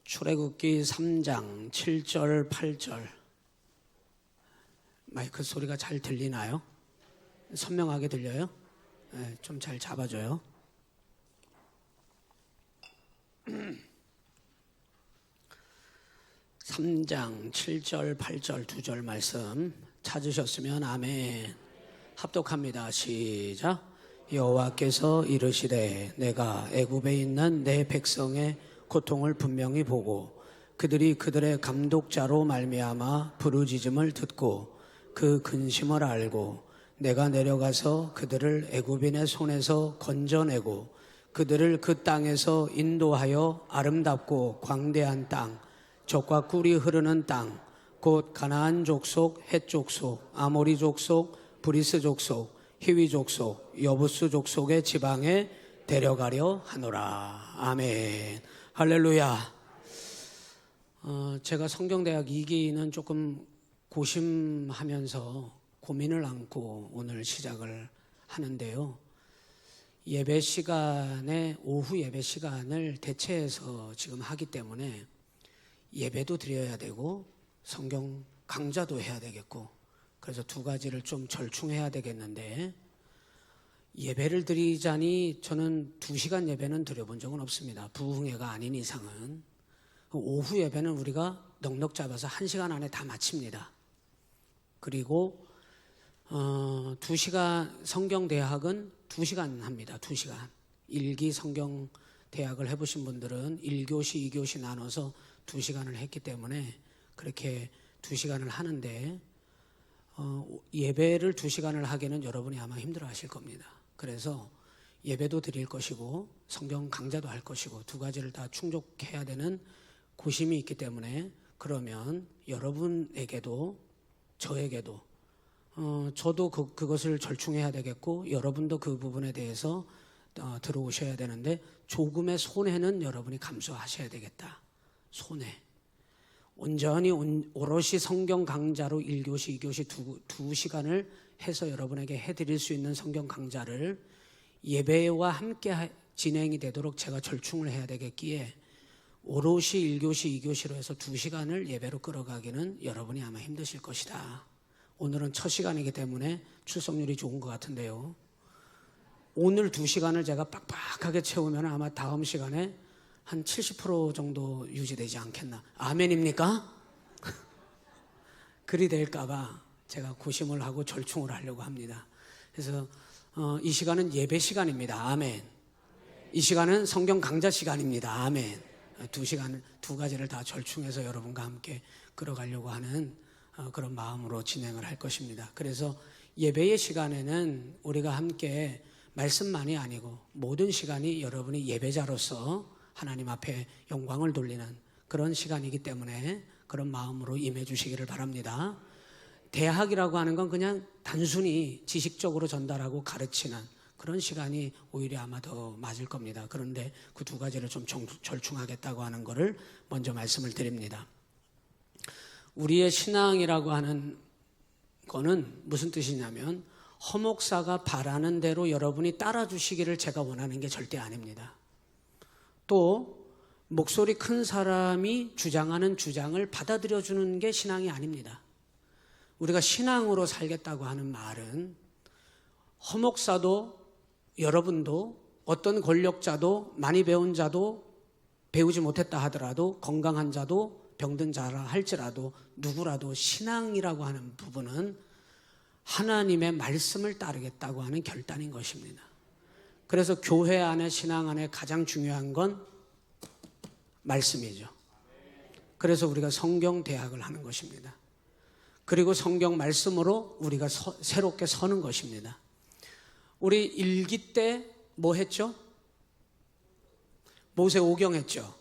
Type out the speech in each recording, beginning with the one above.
출애굽기 3장 7절 8절. 마이크 소리가 잘 들리나요? 선명하게 들려요? 네, 좀 잘 잡아줘요. (3장) 7절 8절 두 절 말씀 찾으셨으면 아멘. 합독합니다. 시작. 여호와께서 이르시되 내가 애굽에 있는 내 백성의 고통을 분명히 보고 그들이 그들의 감독자로 말미암아 부르짖음을 듣고 그 근심을 알고 내가 내려가서 그들을 애굽인의 손에서 건져내고 그들을 그 땅에서 인도하여 아름답고 광대한 땅, 젖과 꿀이 흐르는 땅, 곧 가나안 족속, 헷 족속, 아모리 족속, 브리스 족속, 히위 족속, 여부스 족속의 지방에 데려가려 하노라. 아멘. 할렐루야. 제가 성경대학 2기는 조금 고심하면서 고민을 안고 오늘 시작을 하는데요. 예배 시간에 오후 예배 시간을 대체해서 지금 하기 때문에 예배도 드려야 되고 성경 강좌도 해야 되겠고 그래서 두 가지를 좀 절충해야 되겠는데 예배를 드리자니 저는 2시간 예배는 드려본 적은 없습니다. 부흥회가 아닌 이상은. 오후 예배는 우리가 넉넉 잡아서 1시간 안에 다 마칩니다. 그리고 2시간 성경대학은 2시간 합니다. 2시간. 1기 성경대학을 해보신 분들은 1교시, 2교시 나눠서 2시간을 했기 때문에 그렇게 2시간을 하는데 예배를 2시간을 하기는 여러분이 아마 힘들어 하실 겁니다. 그래서 예배도 드릴 것이고 성경 강좌도 할 것이고 두 가지를 다 충족해야 되는 고심이 있기 때문에 그러면 여러분에게도 저에게도 저도 그것을 절충해야 되겠고 여러분도 그 부분에 대해서 들어오셔야 되는데 조금의 손해는 여러분이 감수하셔야 되겠다. 손해. 온전히 오롯이 성경 강좌로 1교시, 2교시 두 시간을 해서 여러분에게 해드릴 수 있는 성경 강좌를 예배와 함께 진행이 되도록 제가 절충을 해야 되겠기에 오롯이 1교시, 2교시로 해서 2시간을 예배로 끌어가기는 여러분이 아마 힘드실 것이다. 오늘은 첫 시간이기 때문에 출석률이 좋은 것 같은데요. 오늘 2시간을 제가 빡빡하게 채우면 아마 다음 시간에 한 70% 정도 유지되지 않겠나. 아멘입니까? 그리 될까봐 제가 고심을 하고 절충을 하려고 합니다. 그래서 이 시간은 예배 시간입니다. 아멘. 이 시간은 성경 강좌 시간입니다. 아멘. 2시간 두 가지를 다 절충해서 여러분과 함께 끌어가려고 하는 그런 마음으로 진행을 할 것입니다. 그래서 예배의 시간에는 우리가 함께 말씀만이 아니고 모든 시간이 여러분이 예배자로서 하나님 앞에 영광을 돌리는 그런 시간이기 때문에 그런 마음으로 임해 주시기를 바랍니다. 대학이라고 하는 건 그냥 단순히 지식적으로 전달하고 가르치는 그런 시간이 오히려 아마 더 맞을 겁니다. 그런데 그 두 가지를 좀 절충하겠다고 하는 것을 먼저 말씀을 드립니다. 우리의 신앙이라고 하는 거는 무슨 뜻이냐면 허목사가 바라는 대로 여러분이 따라주시기를 제가 원하는 게 절대 아닙니다. 또 목소리 큰 사람이 주장하는 주장을 받아들여주는 게 신앙이 아닙니다. 우리가 신앙으로 살겠다고 하는 말은 허목사도 여러분도 어떤 권력자도 많이 배운 자도 배우지 못했다 하더라도 건강한 자도 병든 자라 할지라도 누구라도 신앙이라고 하는 부분은 하나님의 말씀을 따르겠다고 하는 결단인 것입니다. 그래서 교회 안에 신앙 안에 가장 중요한 건 말씀이죠. 그래서 우리가 성경 대학을 하는 것입니다. 그리고 성경 말씀으로 우리가 새롭게 서는 것입니다. 우리 1기 때 뭐 했죠? 모세오경 했죠.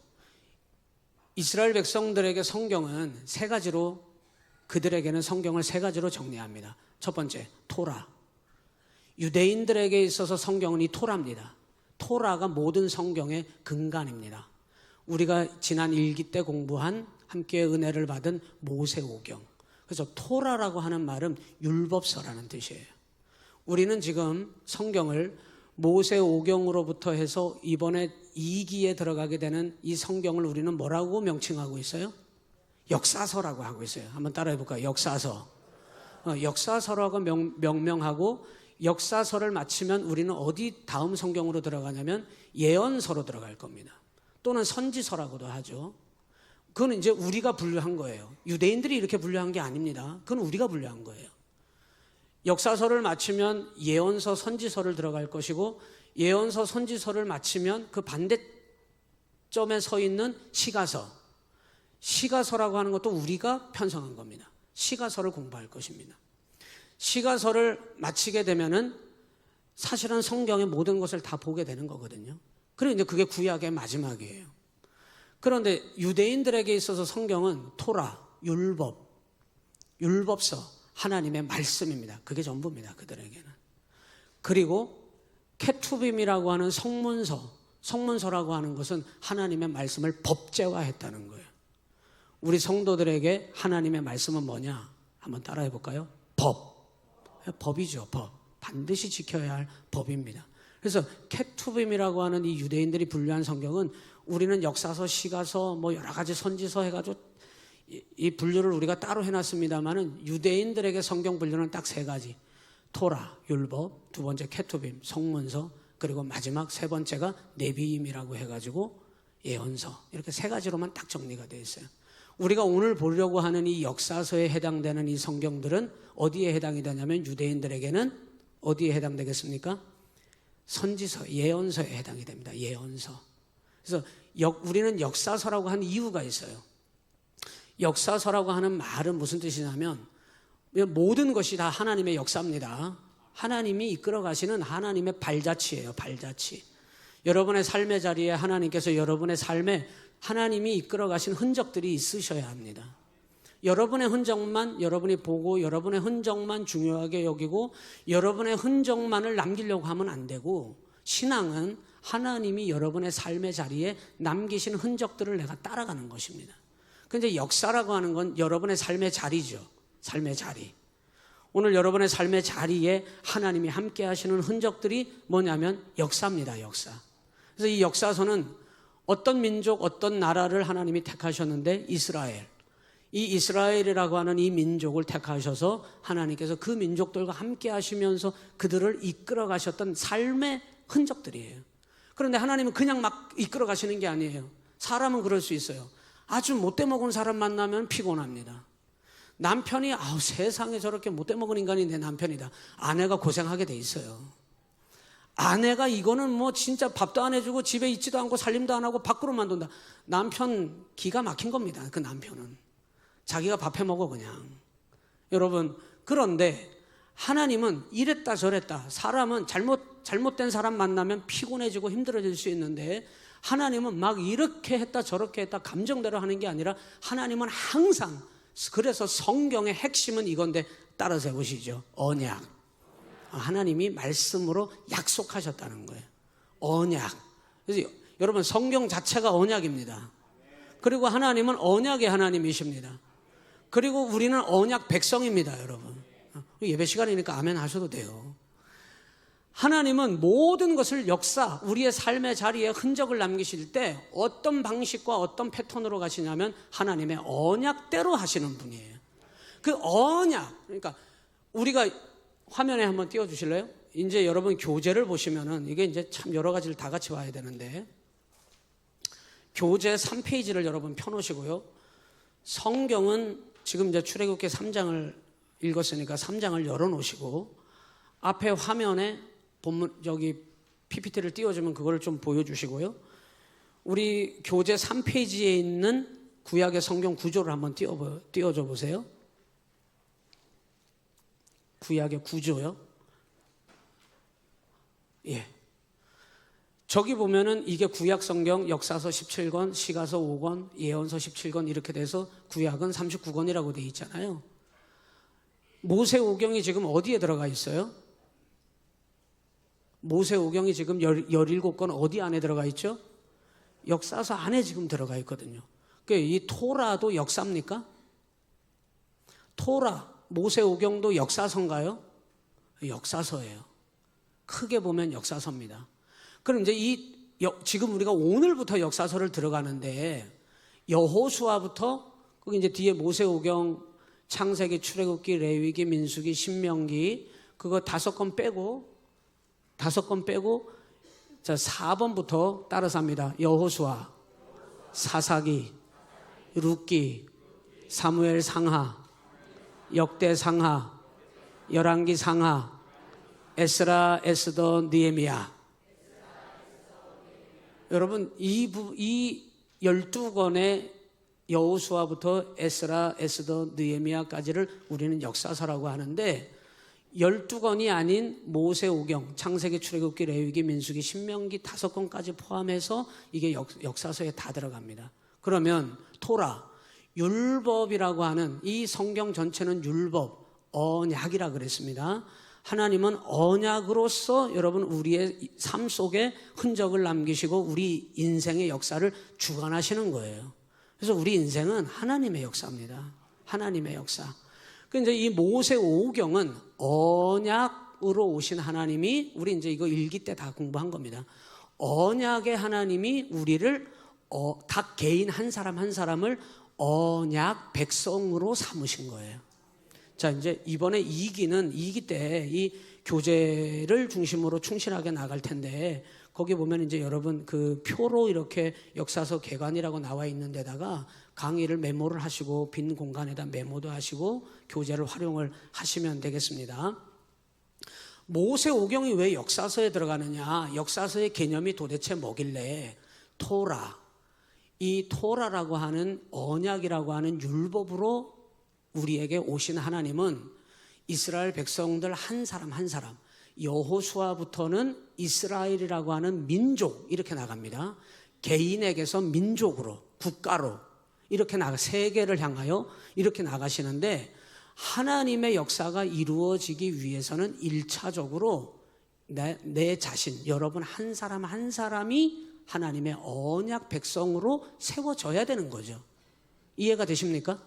이스라엘 백성들에게 성경은 3가지로 그들에게는 성경을 3가지로 정리합니다. 첫 번째, 토라. 유대인들에게 있어서 성경은 이 토라입니다. 토라가 모든 성경의 근간입니다. 우리가 지난 1기 때 공부한 함께 은혜를 받은 모세오경. 그래서 토라라고 하는 말은 율법서라는 뜻이에요. 우리는 지금 성경을 모세오경으로부터 해서 이번에 2기에 들어가게 되는 이 성경을 우리는 뭐라고 명칭하고 있어요? 역사서라고 하고 있어요. 한번 따라해 볼까요? 역사서. 역사서라고 명명하고, 역사서를 마치면 우리는 어디 다음 성경으로 들어가냐면 예언서로 들어갈 겁니다. 또는 선지서라고도 하죠. 그건 이제 우리가 분류한 거예요. 유대인들이 이렇게 분류한 게 아닙니다. 그건 우리가 분류한 거예요. 역사서를 마치면 예언서, 선지서를 들어갈 것이고, 예언서, 선지서를 마치면 그 반대점에 서 있는 시가서, 시가서라고 하는 것도 우리가 편성한 겁니다. 시가서를 공부할 것입니다. 시가서를 마치게 되면은 사실은 성경의 모든 것을 다 보게 되는 거거든요. 그리고 이제 그게 구약의 마지막이에요. 그런데 유대인들에게 있어서 성경은 토라, 율법서, 하나님의 말씀입니다. 그게 전부입니다. 그들에게는. 그리고 케투빔이라고 하는 성문서라고 하는 것은 하나님의 말씀을 법제화했다는 거예요. 우리 성도들에게 하나님의 말씀은 뭐냐? 한번 따라해 볼까요? 법이죠. 법. 반드시 지켜야 할 법입니다. 그래서 케투빔이라고 하는 이 유대인들이 분류한 성경은 우리는 역사서, 시가서, 뭐 여러 가지 선지서 해가지고 이 분류를 우리가 따로 해놨습니다만은 유대인들에게 성경 분류는 딱 세 가지. 토라, 율법, 두 번째 케투빔, 성문서, 그리고 마지막 세 번째가 네비임이라고 해가지고 예언서. 이렇게 세 가지로만 딱 정리가 되어 있어요. 우리가 오늘 보려고 하는 이 역사서에 해당되는 이 성경들은 어디에 해당이 되냐면 유대인들에게는 어디에 해당되겠습니까? 선지서, 예언서에 해당이 됩니다. 예언서. 그래서 우리는 역사서라고 하는 이유가 있어요. 역사서라고 하는 말은 무슨 뜻이냐면 모든 것이 다 하나님의 역사입니다. 하나님이 이끌어 가시는 하나님의 발자취예요. 발자취. 여러분의 삶의 자리에 하나님께서 여러분의 삶에 하나님이 이끌어 가신 흔적들이 있으셔야 합니다. 여러분의 흔적만 여러분이 보고 여러분의 흔적만 중요하게 여기고 여러분의 흔적만을 남기려고 하면 안 되고, 신앙은 하나님이 여러분의 삶의 자리에 남기신 흔적들을 내가 따라가는 것입니다. 근데 역사라고 하는 건 여러분의 삶의 자리죠. 삶의 자리. 오늘 여러분의 삶의 자리에 하나님이 함께 하시는 흔적들이 뭐냐면 역사입니다. 역사. 그래서 이 역사서는 어떤 민족, 어떤 나라를 하나님이 택하셨는데 이스라엘. 이 이스라엘이라고 하는 이 민족을 택하셔서 하나님께서 그 민족들과 함께 하시면서 그들을 이끌어 가셨던 삶의 흔적들이에요. 그런데 하나님은 그냥 막 이끌어 가시는 게 아니에요. 사람은 그럴 수 있어요. 아주 못돼 먹은 사람 만나면 피곤합니다. 남편이 세상에 저렇게 못돼 먹은 인간이 내 남편이다. 아내가 고생하게 돼 있어요. 아내가 이거는 뭐 진짜 밥도 안 해주고 집에 있지도 않고 살림도 안 하고 밖으로만 돈다. 남편 기가 막힌 겁니다. 그 남편은 자기가 밥 해 먹어 그냥. 여러분, 그런데 하나님은 이랬다 저랬다. 사람은 잘못된 사람 만나면 피곤해지고 힘들어질 수 있는데 하나님은 막 이렇게 했다 저렇게 했다 감정대로 하는 게 아니라 하나님은 항상, 그래서 성경의 핵심은 이건데 따라서 해보시죠. 언약. 하나님이 말씀으로 약속하셨다는 거예요. 언약. 그래서 여러분, 성경 자체가 언약입니다. 그리고 하나님은 언약의 하나님이십니다. 그리고 우리는 언약 백성입니다. 여러분, 예배 시간이니까 아멘 하셔도 돼요. 하나님은 모든 것을 역사, 우리의 삶의 자리에 흔적을 남기실 때 어떤 방식과 어떤 패턴으로 가시냐면 하나님의 언약대로 하시는 분이에요. 그 언약, 그러니까 우리가 화면에 한번 띄워주실래요? 이제 여러분 교재를 보시면은 이게 이제 참 여러 가지를 다 같이 봐야 되는데, 교재 3페이지를 여러분 펴놓으시고요. 성경은 지금 이제 출애굽기 3장을 읽었으니까 3장을 열어놓으시고 앞에 화면에 본문 여기 PPT를 띄워주면 그걸 좀 보여주시고요. 우리 교재 3페이지에 있는 구약의 성경 구조를 한번 띄워줘 보세요. 구약의 구조요. 예. 저기 보면은 이게 구약 성경 역사서 17권, 시가서 5권, 예언서 17권 이렇게 돼서 구약은 39권이라고 돼 있잖아요. 모세오경이 지금 어디에 들어가 있어요? 모세오경이 지금 17권 어디 안에 들어가 있죠? 역사서 안에 지금 들어가 있거든요. 이 토라도 역사입니까? 토라, 모세오경도 역사서인가요? 역사서예요. 크게 보면 역사서입니다. 그럼 이제 지금 우리가 오늘부터 역사서를 들어가는데 여호수아부터 거기 이제 뒤에 모세오경, 창세기, 출애굽기, 레위기, 민수기, 신명기 그거 5권 빼고 자 4번부터 따라서 합니다. 여호수아, 사사기, 룻기, 사무엘 상하, 역대 상하, 열왕기 상하, 에스라, 에스더, 느헤미야. 여러분 이 12권의 여호수아부터 에스라, 에스더, 느헤미야까지를 우리는 역사서라고 하는데 12권이 아닌 모세오경, 창세기, 출애굽기, 레위기, 민수기, 신명기 5권까지 포함해서 이게 역사서에 다 들어갑니다. 그러면 토라, 율법이라고 하는 이 성경 전체는 율법, 언약이라 그랬습니다. 하나님은 언약으로서 여러분 우리의 삶 속에 흔적을 남기시고 우리 인생의 역사를 주관하시는 거예요. 그래서 우리 인생은 하나님의 역사입니다. 하나님의 역사. 그런데 이 모세오경은 언약으로 오신 하나님이 우리 이제 이거 일기 때 다 공부한 겁니다. 언약의 하나님이 우리를 각 개인 한 사람 한 사람을 언약 백성으로 삼으신 거예요. 자, 이제 이번에 2기 때 이 교재를 중심으로 충실하게 나갈 텐데 거기 보면 이제 여러분 그 표로 이렇게 역사서 개관이라고 나와 있는 데다가 강의를 메모를 하시고 빈 공간에다 메모도 하시고 교재를 활용을 하시면 되겠습니다. 모세오경이 왜 역사서에 들어가느냐? 역사서의 개념이 도대체 뭐길래 토라, 이 토라라고 하는 언약이라고 하는 율법으로 우리에게 오신 하나님은 이스라엘 백성들 한 사람 한 사람, 여호수아부터는 이스라엘이라고 하는 민족 이렇게 나갑니다. 개인에게서 민족으로, 국가로 이렇게 세계를 향하여 이렇게 나가시는데 하나님의 역사가 이루어지기 위해서는 1차적으로 내 자신, 여러분 한 사람 한 사람이 하나님의 언약 백성으로 세워져야 되는 거죠. 이해가 되십니까?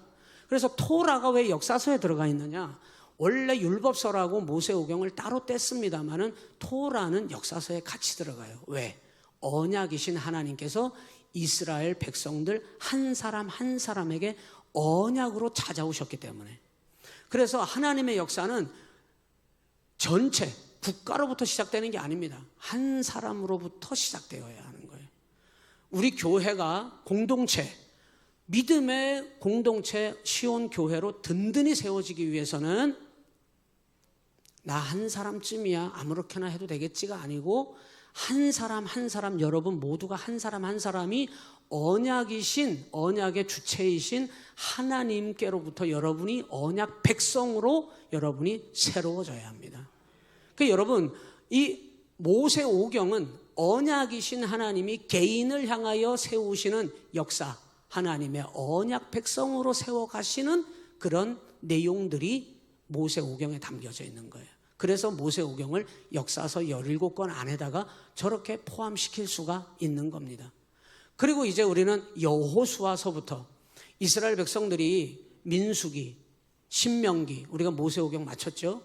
그래서 토라가 왜 역사서에 들어가 있느냐? 원래 율법서라고 모세오경을 따로 뗐습니다마는 토라는 역사서에 같이 들어가요. 왜? 언약이신 하나님께서 이스라엘 백성들 한 사람 한 사람에게 언약으로 찾아오셨기 때문에. 그래서 하나님의 역사는 전체 국가로부터 시작되는 게 아닙니다. 한 사람으로부터 시작되어야 하는 거예요. 우리 교회가 공동체, 믿음의 공동체 시온 교회로 든든히 세워지기 위해서는 나 한 사람쯤이야 아무렇게나 해도 되겠지가 아니고 한 사람 한 사람, 여러분 모두가 한 사람 한 사람이 언약이신, 언약의 주체이신 하나님께로부터 여러분이 언약 백성으로 여러분이 새로워져야 합니다. 그러니까 여러분 이 모세오경은 언약이신 하나님이 개인을 향하여 세우시는 역사, 하나님의 언약 백성으로 세워가시는 그런 내용들이 모세오경에 담겨져 있는 거예요. 그래서 모세오경을 역사서 17권 안에다가 저렇게 포함시킬 수가 있는 겁니다. 그리고 이제 우리는 여호수아서부터 이스라엘 백성들이 민수기, 신명기, 우리가 모세오경 마쳤죠.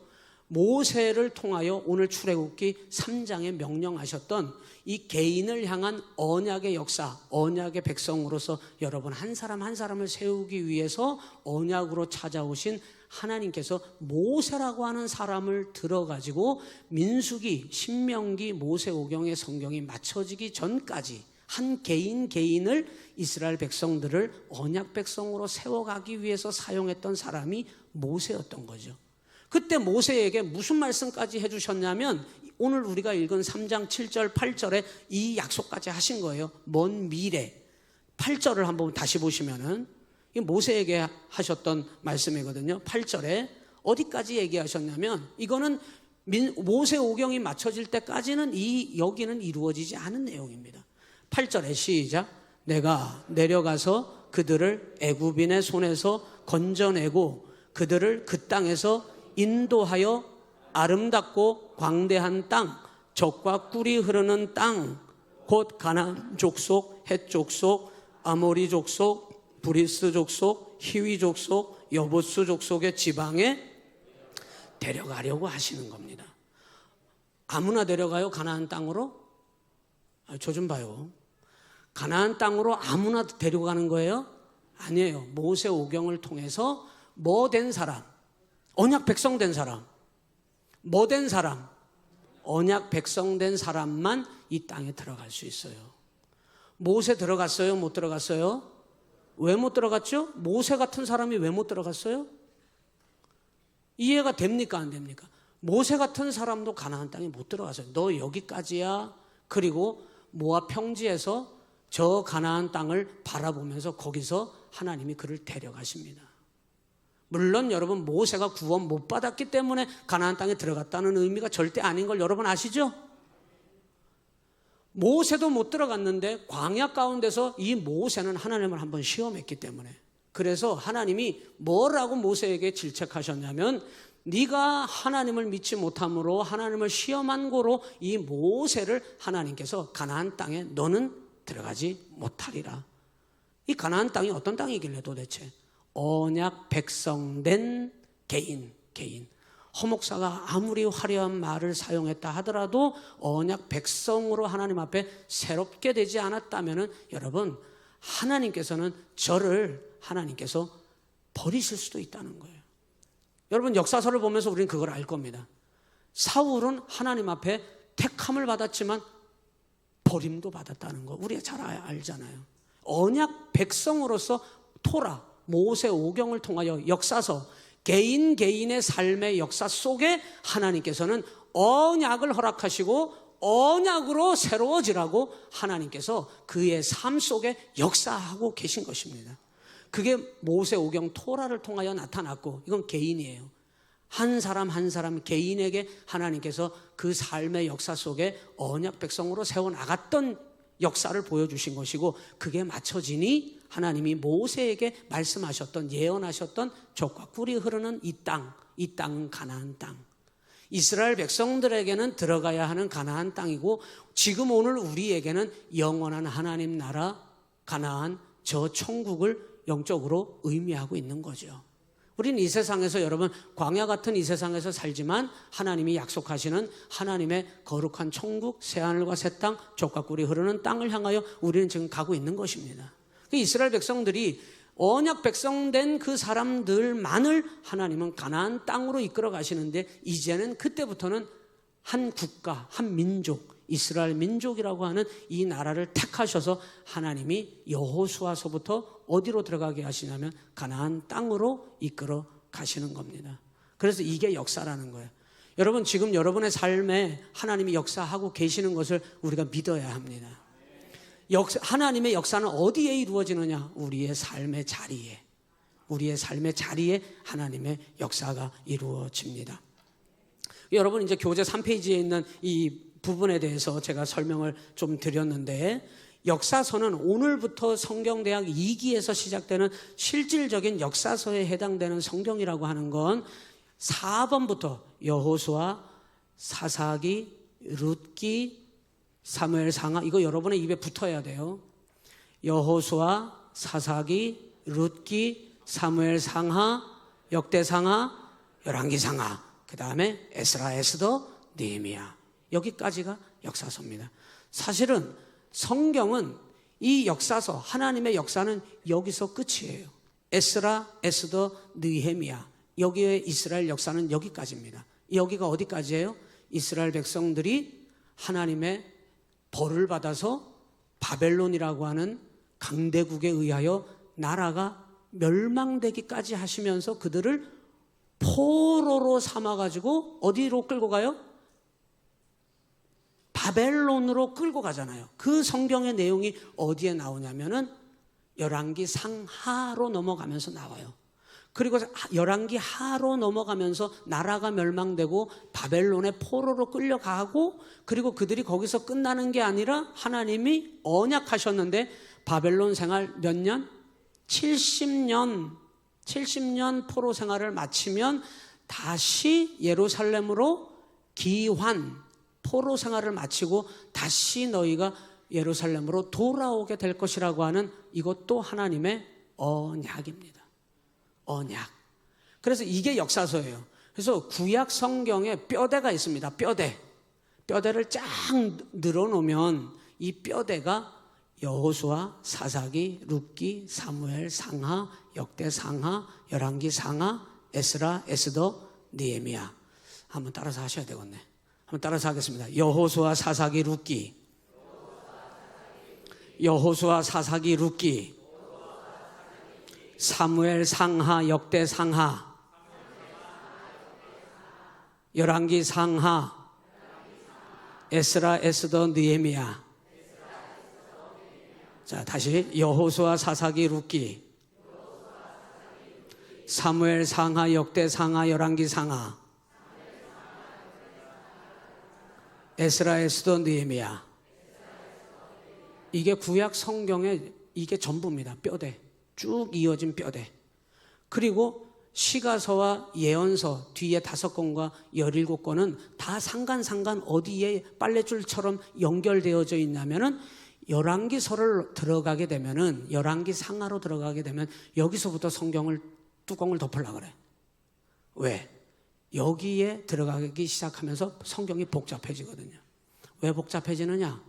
모세를 통하여 오늘 출애굽기 3장에 명령하셨던 이 개인을 향한 언약의 역사, 언약의 백성으로서 여러분 한 사람 한 사람을 세우기 위해서 언약으로 찾아오신 하나님께서 모세라고 하는 사람을 들어가지고 민수기, 신명기, 모세오경의 성경이 맞춰지기 전까지 한 개인을 이스라엘 백성들을 언약 백성으로 세워가기 위해서 사용했던 사람이 모세였던 거죠. 그때 모세에게 무슨 말씀까지 해주셨냐면 오늘 우리가 읽은 3장 7절 8절에 이 약속까지 하신 거예요. 먼 미래 8절을 한번 다시 보시면은 모세에게 하셨던 말씀이거든요. 8절에 어디까지 얘기하셨냐면 이거는 모세오경이 맞춰질 때까지는 여기는 이루어지지 않은 내용입니다. 8절에 시작. 내가 내려가서 그들을 애굽인의 손에서 건져내고 그들을 그 땅에서 인도하여 아름답고 광대한 땅, 젖과 꿀이 흐르는 땅, 곧 가나안 족속, 헷 족속, 아모리 족속, 브리스 족속, 히위 족속, 여보스 족속의 지방에 데려가려고 하시는 겁니다. 아무나 데려가요? 가나안 땅으로? 저 좀 봐요. 가나안 땅으로 아무나 데리고 가는 거예요? 아니에요. 모세 오경을 통해서 뭐 된 사람, 언약 백성 된 사람, 뭐 된 사람, 언약 백성 된 사람만 이 땅에 들어갈 수 있어요. 모세 들어갔어요? 못 들어갔어요? 왜 못 들어갔죠? 모세 같은 사람이 왜 못 들어갔어요? 이해가 됩니까? 안 됩니까? 모세 같은 사람도 가나안 땅에 못 들어갔어요. 너 여기까지야. 그리고 모압 평지에서 저 가나안 땅을 바라보면서 거기서 하나님이 그를 데려가십니다. 물론 여러분, 모세가 구원 못 받았기 때문에 가나안 땅에 들어갔다는 의미가 절대 아닌 걸 여러분 아시죠? 모세도 못 들어갔는데 광야 가운데서 이 모세는 하나님을 한번 시험했기 때문에, 그래서 하나님이 뭐라고 모세에게 질책하셨냐면, 네가 하나님을 믿지 못함으로 하나님을 시험한 고로 이 모세를 하나님께서 가나안 땅에 너는 들어가지 못하리라. 이 가나안 땅이 어떤 땅이길래 도대체? 언약 백성된 개인. 허목사가 아무리 화려한 말을 사용했다 하더라도 언약 백성으로 하나님 앞에 새롭게 되지 않았다면 여러분, 하나님께서는 저를 하나님께서 버리실 수도 있다는 거예요. 여러분, 역사서를 보면서 우리는 그걸 알 겁니다. 사울은 하나님 앞에 택함을 받았지만 버림도 받았다는 거 우리가 잘 알잖아요. 언약 백성으로서 토라, 모세 오경을 통하여 역사서, 개인의 삶의 역사 속에 하나님께서는 언약을 허락하시고 언약으로 새로워지라고 하나님께서 그의 삶 속에 역사하고 계신 것입니다. 그게 모세 오경 토라를 통하여 나타났고, 이건 개인이에요. 한 사람 한 사람 개인에게 하나님께서 그 삶의 역사 속에 언약 백성으로 세워나갔던 역사를 보여주신 것이고, 그게 맞춰지니 하나님이 모세에게 말씀하셨던, 예언하셨던 젖과 꿀이 흐르는 이 땅은 가나안 땅, 이스라엘 백성들에게는 들어가야 하는 가나안 땅이고, 지금 오늘 우리에게는 영원한 하나님 나라 가나안, 저 천국을 영적으로 의미하고 있는 거죠. 우리는 이 세상에서, 여러분, 광야 같은 이 세상에서 살지만 하나님이 약속하시는 하나님의 거룩한 천국, 새하늘과 새 땅, 젖과 꿀이 흐르는 땅을 향하여 우리는 지금 가고 있는 것입니다. 이스라엘 백성들이 언약 백성된 그 사람들만을 하나님은 가나안 땅으로 이끌어 가시는데, 이제는 그때부터는 한 국가, 한 민족, 이스라엘 민족이라고 하는 이 나라를 택하셔서 하나님이 여호수아서부터 어디로 들어가게 하시냐면 가나안 땅으로 이끌어 가시는 겁니다. 그래서 이게 역사라는 거예요. 여러분, 지금 여러분의 삶에 하나님이 역사하고 계시는 것을 우리가 믿어야 합니다. 하나님의 역사는 어디에 이루어지느냐? 우리의 삶의 자리에, 우리의 삶의 자리에 하나님의 역사가 이루어집니다. 여러분, 이제 교재 3페이지에 있는 이 부분에 대해서 제가 설명을 좀 드렸는데, 역사서는 오늘부터 성경대학 2기에서 시작되는 실질적인 역사서에 해당되는 성경이라고 하는 건 4번부터 여호수아, 사사기, 룻기, 사무엘 상하, 이거 여러분의 입에 붙어야 돼요. 여호수아, 사사기, 룻기, 사무엘 상하, 역대 상하, 열왕기 상하, 그 다음에 에스라, 에스더, 느헤미야, 여기까지가 역사서입니다. 사실은 성경은 이 역사서, 하나님의 역사는 여기서 끝이에요. 에스라, 에스더, 느헤미야, 여기에 이스라엘 역사는 여기까지입니다. 여기가 어디까지예요? 이스라엘 백성들이 하나님의 벌을 받아서 바벨론이라고 하는 강대국에 의하여 나라가 멸망되기까지 하시면서 그들을 포로로 삼아가지고 어디로 끌고 가요? 바벨론으로 끌고 가잖아요. 그 성경의 내용이 어디에 나오냐면은 열왕기 상하로 넘어가면서 나와요. 그리고 열왕기 하로 넘어가면서 나라가 멸망되고 바벨론의 포로로 끌려가고, 그리고 그들이 거기서 끝나는 게 아니라 하나님이 언약하셨는데 바벨론 생활 몇 년? 70년 포로 생활을 마치면 다시 예루살렘으로 기환, 포로 생활을 마치고 다시 너희가 예루살렘으로 돌아오게 될 것이라고 하는, 이것도 하나님의 언약입니다. 언약. 그래서 이게 역사서예요. 그래서 구약 성경에 뼈대가 있습니다. 뼈대를 쫙 늘어놓으면 이 뼈대가 여호수아, 사사기, 룻기, 사무엘, 상하, 역대 상하, 열왕기 상하, 에스라, 에스더, 느헤미야. 한번 따라서 하셔야 되겠네. 한번 따라서 하겠습니다. 여호수아, 사사기, 룻기. 여호수아, 사사기, 룻기. 사무엘, 상하, 역대 상하, 열왕기 상하, 에스라, 에스더, 느헤미야. 자, 다시 여호수아, 사사기, 룻기, 사무엘, 상하, 역대 상하, 열왕기 상하, 에스라, 에스더, 느헤미야. 이게 구약 성경의 이게 전부입니다. 뼈대, 쭉 이어진 뼈대. 그리고 시가서와 예언서 뒤에 5권과 17권은 다 상간 어디에 빨랫줄처럼 연결되어져 있냐면은 열왕기서를 들어가게 되면은, 열왕기 상하로 들어가게 되면 여기서부터 성경을 뚜껑을 덮으려고 그래. 왜? 여기에 들어가기 시작하면서 성경이 복잡해지거든요. 왜 복잡해지느냐?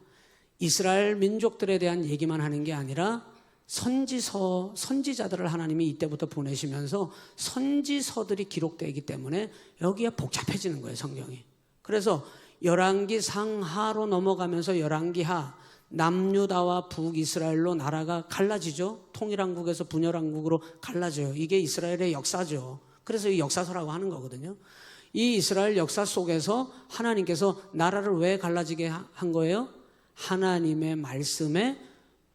이스라엘 민족들에 대한 얘기만 하는 게 아니라 선지자들을 하나님이 이때부터 보내시면서 선지서들이 기록되기 때문에 여기에 복잡해지는 거예요, 성경이. 그래서 열왕기 상하로 넘어가면서 열왕기 하, 남유다와 북이스라엘로 나라가 갈라지죠. 통일왕국에서 분열왕국으로 갈라져요. 이게 이스라엘의 역사죠. 그래서 이 역사서라고 하는 거거든요. 이 이스라엘 역사 속에서 하나님께서 나라를 왜 갈라지게 한 거예요? 하나님의 말씀에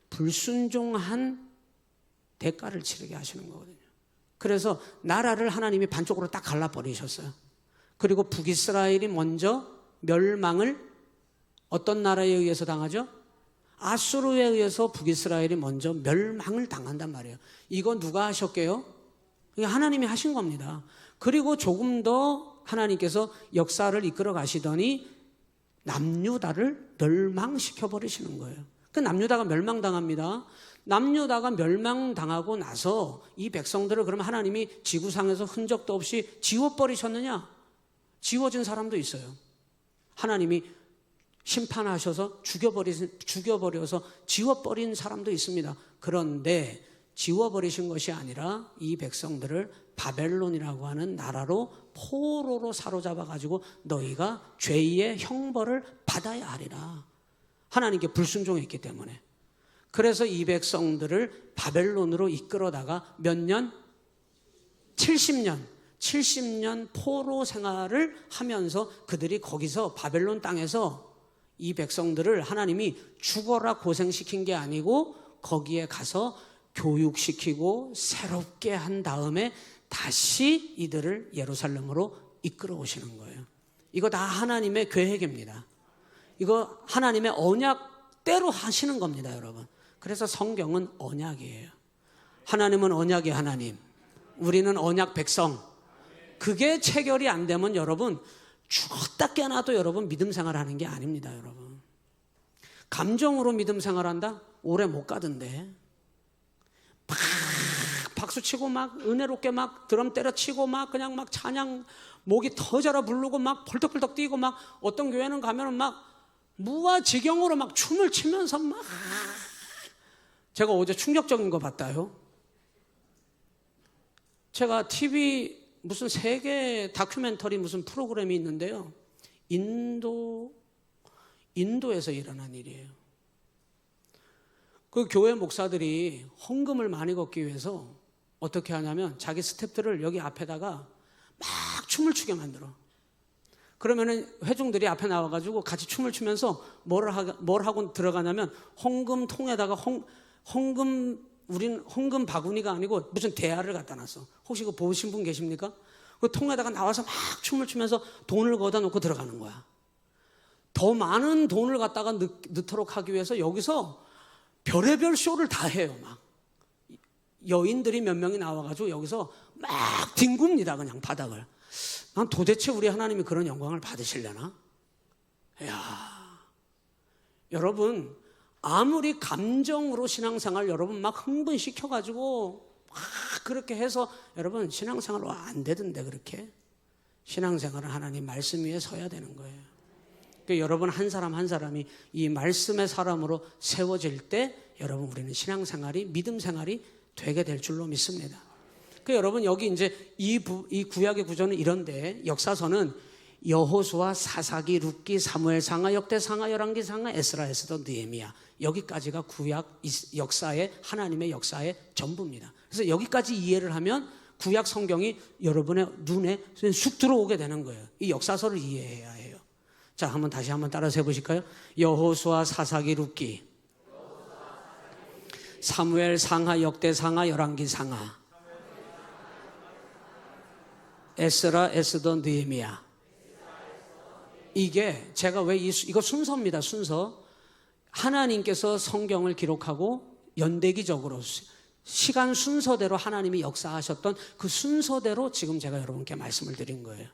불순종한 대가를 치르게 하시는 거거든요. 그래서 나라를 하나님이 반쪽으로 딱 갈라버리셨어요. 그리고 북이스라엘이 먼저 멸망을 어떤 나라에 의해서 당하죠? 아수르에 의해서 북이스라엘이 먼저 멸망을 당한단 말이에요. 이거 누가 하셨게요? 하나님이 하신 겁니다. 그리고 조금 더 하나님께서 역사를 이끌어 가시더니 남유다를 멸망시켜 버리시는 거예요. 그 남유다가 멸망당합니다. 남유다가 멸망당하고 나서 이 백성들을 그러면 하나님이 지구상에서 흔적도 없이 지워버리셨느냐? 지워진 사람도 있어요. 하나님이 심판하셔서 죽여버려서 지워버린 사람도 있습니다. 그런데 지워버리신 것이 아니라 이 백성들을 바벨론이라고 하는 나라로 포로로 사로잡아가지고 너희가 죄의 형벌을 받아야 하리라. 하나님께 불순종했기 때문에. 그래서 이 백성들을 바벨론으로 이끌어다가 몇 년? 70년 포로 생활을 하면서 그들이 거기서 바벨론 땅에서 이 백성들을 하나님이 죽어라 고생시킨 게 아니고 거기에 가서 교육시키고 새롭게 한 다음에 다시 이들을 예루살렘으로 이끌어 오시는 거예요. 이거 다 하나님의 계획입니다. 이거 하나님의 언약대로 하시는 겁니다, 여러분. 그래서 성경은 언약이에요. 하나님은 언약의 하나님, 우리는 언약 백성. 그게 체결이 안 되면 여러분 죽었다 깨어나도 여러분 믿음 생활하는 게 아닙니다, 여러분. 감정으로 믿음 생활한다? 오래 못 가던데. 막 박수치고 막 은혜롭게 막 드럼 때려치고 막 그냥 막 찬양 목이 터져라 부르고 막 벌떡벌떡 뛰고 막 어떤 교회는 가면은 막 무아지경으로 막 춤을 추면서 막. 제가 어제 충격적인 거 봤다요. 제가 TV 무슨 세계 다큐멘터리 무슨 프로그램이 있는데요. 인도에서 일어난 일이에요. 그 교회 목사들이 헌금을 많이 걷기 위해서 어떻게 하냐면 자기 스태프들을 여기 앞에다가 막 춤을 추게 만들어. 그러면은 회중들이 앞에 나와가지고 같이 춤을 추면서 뭘 하고 들어가냐면 헌금통에다가 우린 헌금 바구니가 아니고 무슨 대야를 갖다 놨어. 혹시 그거 보신 분 계십니까? 그 통에다가 나와서 막 춤을 추면서 돈을 거다 놓고 들어가는 거야. 더 많은 돈을 갖다가 넣도록 하기 위해서 여기서 별의별 쇼를 다 해요. 막 여인들이 몇 명이 나와가지고 여기서 막 뒹굽니다. 그냥 바닥을. 난 도대체 우리 하나님이 그런 영광을 받으시려나? 이야, 여러분 아무리 감정으로 신앙생활 여러분 막 흥분시켜가지고 막 그렇게 해서 여러분 신앙생활 안 되던데 그렇게 신앙생활은 하나님 말씀 위에 서야 되는 거예요. 그러니까 여러분 한 사람 한 사람이 이 말씀의 사람으로 세워질 때 여러분 우리는 신앙생활이 믿음 생활이 되게 될 줄로 믿습니다. 그 여러분 여기 이제 이 구약의 구조는 이런데 역사서는 여호수아, 사사기, 룻기, 사무엘상하, 역대상하, 열왕기상하, 에스라, 에스더, 느헤미야 여기까지가 구약 역사의 하나님의 역사의 전부입니다. 그래서 여기까지 이해를 하면 구약 성경이 여러분의 눈에 쑥 들어오게 되는 거예요. 이 역사서를 이해해야 해요. 자, 한번 다시 한번 따라서 해보실까요? 여호수아, 사사기, 룻기, 사무엘, 상하, 역대, 상하, 열왕기, 상하, 에스라, 에스더, 느헤미야. 이게 제가 왜 이거 순서입니다. 순서. 하나님께서 성경을 기록하고 연대기적으로 시간 순서대로 하나님이 역사하셨던 그 순서대로 지금 제가 여러분께 말씀을 드린 거예요.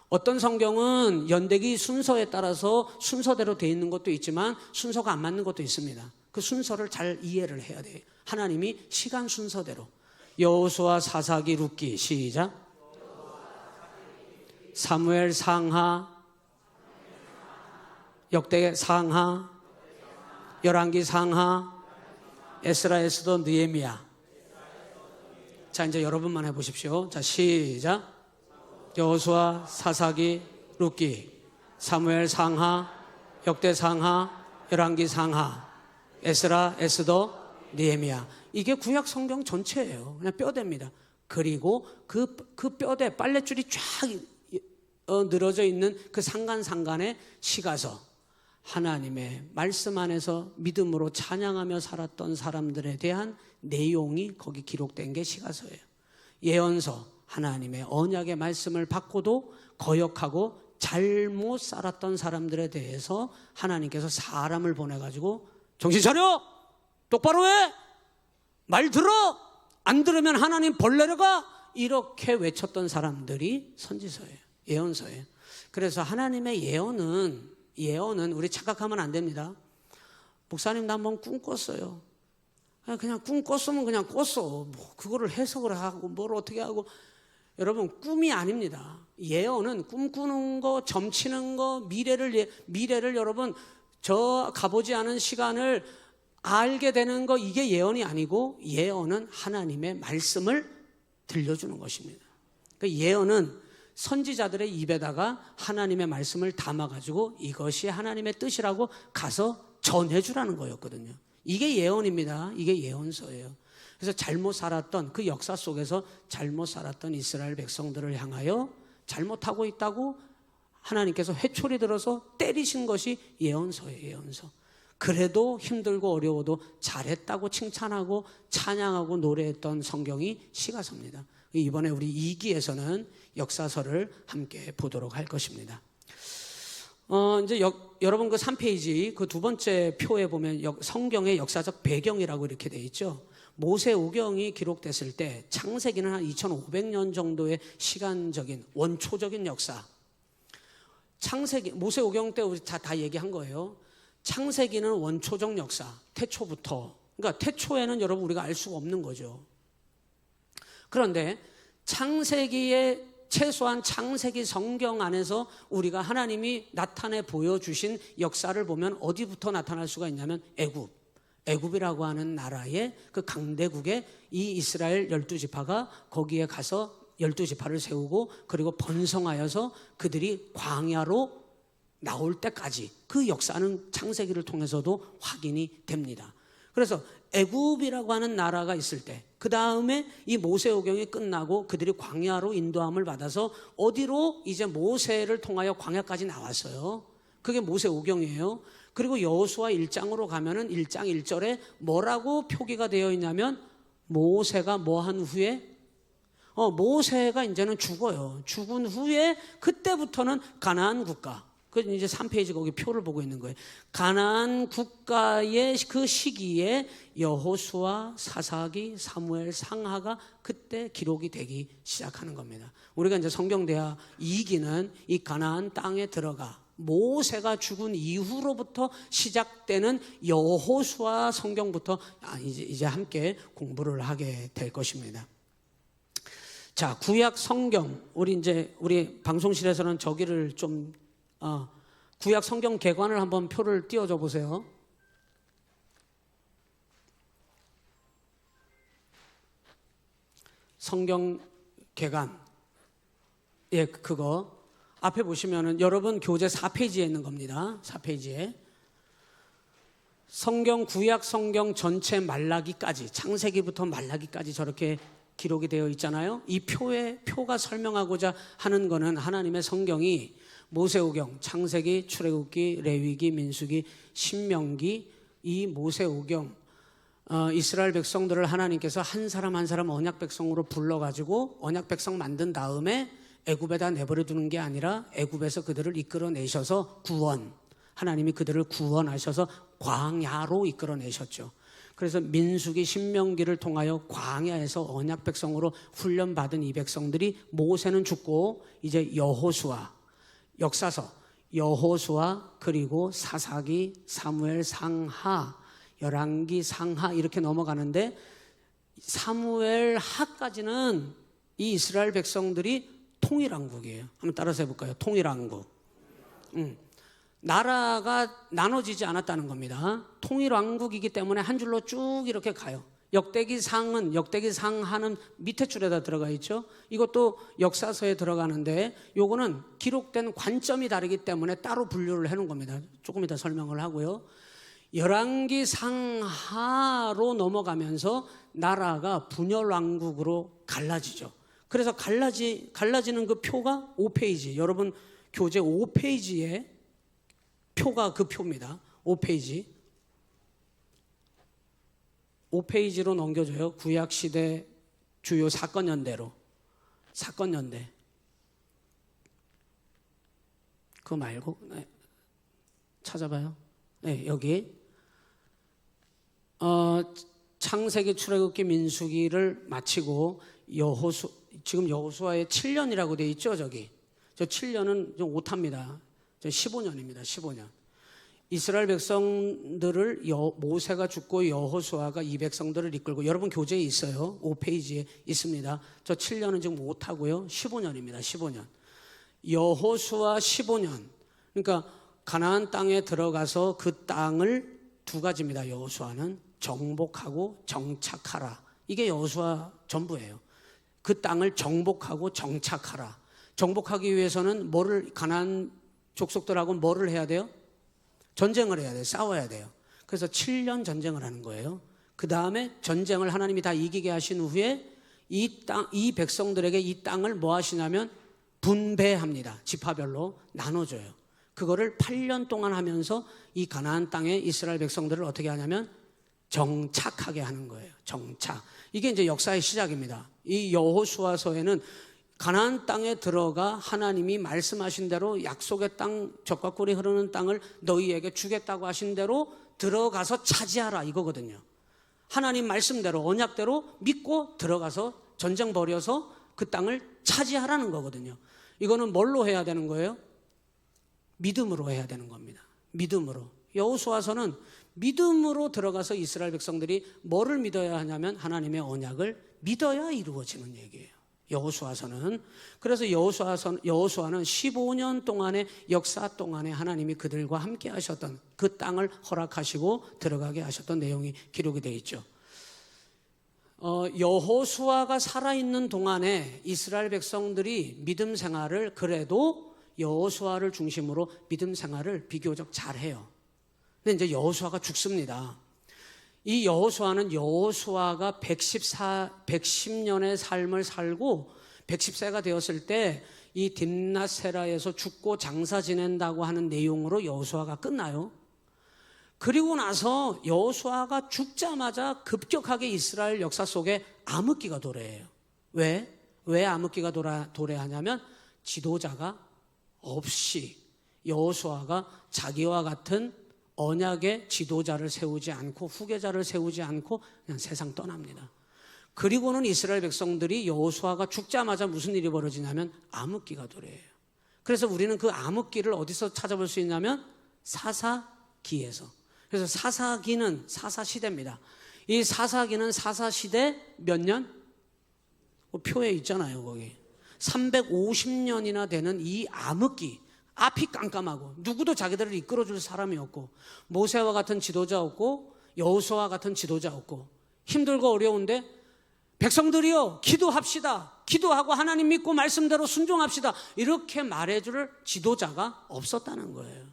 어떤 성경은 연대기 순서에 따라서 순서대로 되어 있는 것도 있지만 순서가 안 맞는 것도 있습니다. 그 순서를 잘 이해를 해야 돼요. 하나님이 시간 순서대로. 여호수아, 사사기, 룻기 시작. 사무엘, 상하, 역대 상하, 열왕기 상하, 에스라, 에스더, 느헤미야. 자, 이제 여러분만 해보십시오. 자, 시작. 여호수아, 사사기, 룻기, 사무엘 상하, 역대 상하, 열왕기 상하, 에스라, 에스더, 느헤미야. 이게 구약 성경 전체예요. 그냥 뼈대입니다. 그리고 그 뼈대 빨랫줄이 쫙 늘어져 있는 그 상간상간의 시가서, 하나님의 말씀 안에서 믿음으로 찬양하며 살았던 사람들에 대한 내용이 거기 기록된 게 시가서예요. 예언서, 하나님의 언약의 말씀을 받고도 거역하고 잘못 살았던 사람들에 대해서 하나님께서 사람을 보내가지고 정신 차려! 똑바로 해! 말 들어! 안 들으면 하나님 벌 내려가! 이렇게 외쳤던 사람들이 선지서예요. 예언서예요. 그래서 하나님의 예언은 우리 착각하면 안 됩니다. 목사님 나 한번 꿈 꿨어요. 그냥 꿈 꿨으면 그냥 꿨어. 뭐 그거를 해석을 하고 뭘 어떻게 하고. 여러분 꿈이 아닙니다. 예언은 꿈꾸는 거, 점치는 거, 미래를 여러분 저 가보지 않은 시간을 알게 되는 거, 이게 예언이 아니고 예언은 하나님의 말씀을 들려주는 것입니다. 그러니까 예언은 선지자들의 입에다가 하나님의 말씀을 담아가지고 이것이 하나님의 뜻이라고 가서 전해주라는 거였거든요. 이게 예언입니다. 이게 예언서예요. 그래서 잘못 살았던 그 역사 속에서 잘못 살았던 이스라엘 백성들을 향하여 잘못하고 있다고 하나님께서 회초리 들어서 때리신 것이 예언서예요. 예언서. 그래도 힘들고 어려워도 잘했다고 칭찬하고 찬양하고 노래했던 성경이 시가서입니다. 이번에 우리 2기에서는 역사서를 함께 보도록 할 것입니다. 이제 여러분 그 3페이지 그 두 번째 표에 보면 성경의 역사적 배경이라고 이렇게 돼 있죠. 모세 오경이 기록됐을 때 창세기는 한 2500년 정도의 시간적인 원초적인 역사. 창세기 모세 오경 때 우리 다 얘기한 거예요. 창세기는 원초적 역사, 태초부터. 그러니까 태초에는 여러분 우리가 알 수가 없는 거죠. 그런데 창세기에 최소한 창세기 성경 안에서 우리가 하나님이 나타내 보여주신 역사를 보면 어디부터 나타날 수가 있냐면 애굽이라고 하는 나라의 그 강대국에 이 이스라엘 12지파가 거기에 가서 12지파를 세우고 그리고 번성하여서 그들이 광야로 나올 때까지 그 역사는 창세기를 통해서도 확인이 됩니다. 그래서 애굽이라고 하는 나라가 있을 때 그 다음에 이 모세오경이 끝나고 그들이 광야로 인도함을 받아서 어디로 이제 모세를 통하여 광야까지 나왔어요. 그게 모세오경이에요. 그리고 여호수아 1장으로 가면은 1장 1절에 뭐라고 표기가 되어 있냐면 모세가 뭐 한 후에 모세가 이제는 죽어요. 죽은 후에 그때부터는 가나안 국가. 그 이제 3페이지 거기 표를 보고 있는 거예요. 가나안 국가의 그 시기에 여호수아, 사사기, 사무엘, 상하가 그때 기록이 되기 시작하는 겁니다. 우리가 이제 성경대학 2기는 이 가나안 땅에 들어가 모세가 죽은 이후로부터 시작되는 여호수아 성경부터 이제 함께 공부를 하게 될 것입니다. 자, 구약 성경 우리 방송실에서는 저기를 좀 구약 성경 개관을 한번 표를 띄워줘 보세요. 성경 개관. 예, 그거 앞에 보시면은 여러분 교재 4페이지에 있는 겁니다. 4페이지에. 성경 구약 성경 전체 말라기까지, 창세기부터 말라기까지 저렇게 기록이 되어 있잖아요. 이 표가 설명하고자 하는 거는 하나님의 성경이 모세오경, 창세기, 출애굽기, 레위기, 민수기, 신명기, 이 모세오경, 이스라엘 백성들을 하나님께서 한 사람 한 사람 언약 백성으로 불러가지고 언약 백성 만든 다음에 애굽에다 내버려 두는 게 아니라 애굽에서 그들을 이끌어내셔서 구원, 하나님이 그들을 구원하셔서 광야로 이끌어내셨죠. 그래서 민수기, 신명기를 통하여 광야에서 언약 백성으로 훈련받은 이 백성들이 모세는 죽고 이제 여호수아, 역사서, 여호수아 그리고 사사기, 사무엘 상하, 열왕기 상하 이렇게 넘어가는데 사무엘 하까지는 이 이스라엘 백성들이 통일왕국이에요. 한번 따라서 해볼까요? 통일왕국. 나라가 나눠지지 않았다는 겁니다. 통일왕국이기 때문에 한 줄로 쭉 이렇게 가요. 역대기상은, 역대기상하는 밑에 줄에다 들어가 있죠. 이것도 역사서에 들어가는데 요거는 기록된 관점이 다르기 때문에 따로 분류를 해놓은 겁니다. 조금 이따 설명을 하고요. 열왕기 상하로 넘어가면서 나라가 분열왕국으로 갈라지죠. 그래서 갈라지는 그 표가 5페이지. 여러분 교재 5페이지에 표가 그 표입니다. 5페이지. 5페이지로 넘겨줘요. 구약시대 주요 사건연대로. 사건연대. 그거 말고 네. 찾아봐요. 네, 여기 창세기, 출애굽기, 민수기를 마치고 지금 여호수아의 7년이라고 돼 있죠. 저기 저 7년은 좀 오타입니다. 15년입니다. 15년. 이스라엘 백성들을 모세가 죽고 여호수아가 이 백성들을 이끌고, 여러분 교재에 있어요. 5페이지에 있습니다. 저 7년은 지금 오타고요. 15년입니다. 15년. 여호수아 15년. 그러니까 가나안 땅에 들어가서 그 땅을 두 가지입니다. 여호수아는 정복하고 정착하라. 이게 여호수아 전부예요. 그 땅을 정복하고 정착하라. 정복하기 위해서는 가나안 족속들하고 뭐를 해야 돼요? 전쟁을 해야 돼요. 싸워야 돼요. 그래서 7년 전쟁을 하는 거예요. 그 다음에 전쟁을 하나님이 다 이기게 하신 후에 이 백성들에게 이 땅을 뭐 하시냐면 분배합니다. 지파별로 나눠줘요. 그거를 8년 동안 하면서 이 가나안 땅에 이스라엘 백성들을 어떻게 하냐면 정착하게 하는 거예요. 정착. 이게 이제 역사의 시작입니다. 이 여호수아서에는 가나안 땅에 들어가 하나님이 말씀하신 대로 약속의 땅, 젖과 꿀이 흐르는 땅을 너희에게 주겠다고 하신 대로 들어가서 차지하라 이거거든요. 하나님 말씀대로 언약대로 믿고 들어가서 전쟁 벌여서 그 땅을 차지하라는 거거든요. 이거는 뭘로 해야 되는 거예요? 믿음으로 해야 되는 겁니다. 믿음으로. 여호수아서는 믿음으로 들어가서 이스라엘 백성들이 뭐를 믿어야 하냐면 하나님의 언약을 믿어야 이루어지는 얘기예요. 여호수아서는. 그래서 여호수아는 15년 동안의 역사 동안에 하나님이 그들과 함께 하셨던 그 땅을 허락하시고 들어가게 하셨던 내용이 기록이 되어 있죠. 여호수아가 살아있는 동안에 이스라엘 백성들이 믿음 생활을 그래도 여호수아를 중심으로 믿음 생활을 비교적 잘해요. 근데 이제 여호수아가 죽습니다. 이 여호수아는 여호수아가 110년의 삶을 살고 110세가 되었을 때 이 딥낫세라에서 죽고 장사 지낸다고 하는 내용으로 여호수아가 끝나요. 그리고 나서 여호수아가 죽자마자 급격하게 이스라엘 역사 속에 암흑기가 도래해요. 왜 암흑기가 도래하냐면 지도자가 없이 여호수아가 자기와 같은 언약의 지도자를 세우지 않고 후계자를 세우지 않고 그냥 세상 떠납니다. 그리고는 이스라엘 백성들이 여호수아가 죽자마자 무슨 일이 벌어지냐면 암흑기가 도래해요. 그래서 우리는 그 암흑기를 어디서 찾아볼 수 있냐면 사사기에서. 그래서 사사기는 사사시대입니다. 이 사사기는 사사시대 몇 년? 표에 있잖아요 거기. 350년이나 되는 이 암흑기 앞이 깜깜하고 누구도 자기들을 이끌어줄 사람이 없고 모세와 같은 지도자 없고 여호수아와 같은 지도자 없고 힘들고 어려운데 백성들이여 기도합시다. 기도하고 하나님 믿고 말씀대로 순종합시다. 이렇게 말해줄 지도자가 없었다는 거예요.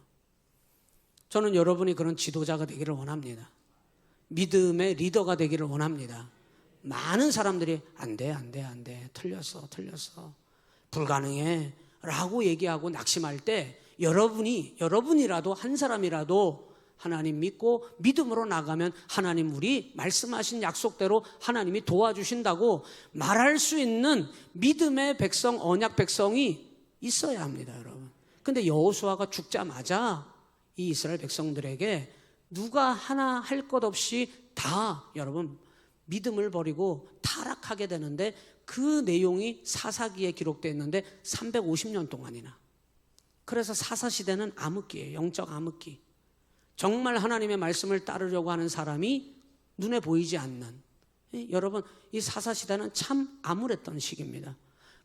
저는 여러분이 그런 지도자가 되기를 원합니다. 믿음의 리더가 되기를 원합니다. 많은 사람들이 안 돼. 틀렸어. 불가능해. 라고 얘기하고 낙심할 때 여러분이라도 한 사람이라도 하나님 믿고 믿음으로 나가면 하나님 우리 말씀하신 약속대로 하나님이 도와주신다고 말할 수 있는 믿음의 백성, 언약 백성이 있어야 합니다, 여러분. 근데 여호수아가 죽자마자 이 이스라엘 백성들에게 누가 하나 할 것 없이 다 여러분 믿음을 버리고 타락하게 되는데 그 내용이 사사기에 기록되어 있는데 350년 동안이나. 그래서 사사시대는 암흑기예요. 영적 암흑기. 정말 하나님의 말씀을 따르려고 하는 사람이 눈에 보이지 않는, 여러분 이 사사시대는 참 암울했던 시기입니다.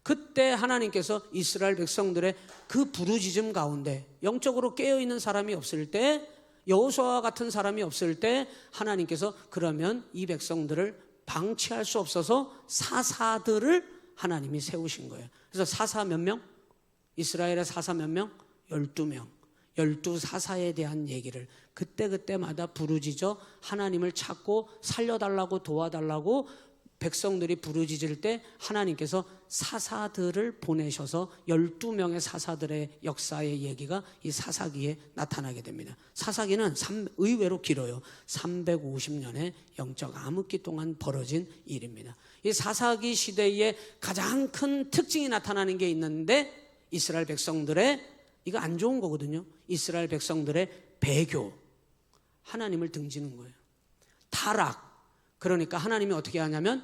그때 하나님께서 이스라엘 백성들의 그 부르짖음 가운데 영적으로 깨어있는 사람이 없을 때, 여호수아와 같은 사람이 없을 때 하나님께서 그러면 이 백성들을 방치할 수 없어서 사사들을 하나님이 세우신 거예요. 그래서 사사 몇 명? 이스라엘의 사사 몇 명? 12명. 12사사에 대한 얘기를 그때마다 부르짖어 하나님을 찾고 살려달라고 도와달라고 백성들이 부르짖을 때 하나님께서 사사들을 보내셔서 12명의 사사들의 역사의 얘기가 이 사사기에 나타나게 됩니다. 사사기는 의외로 길어요. 350년의 영적 암흑기 동안 벌어진 일입니다. 이 사사기 시대에 가장 큰 특징이 나타나는 게 있는데 이스라엘 백성들의, 이거 안 좋은 거거든요. 이스라엘 백성들의 배교, 하나님을 등지는 거예요. 타락. 그러니까 하나님이 어떻게 하냐면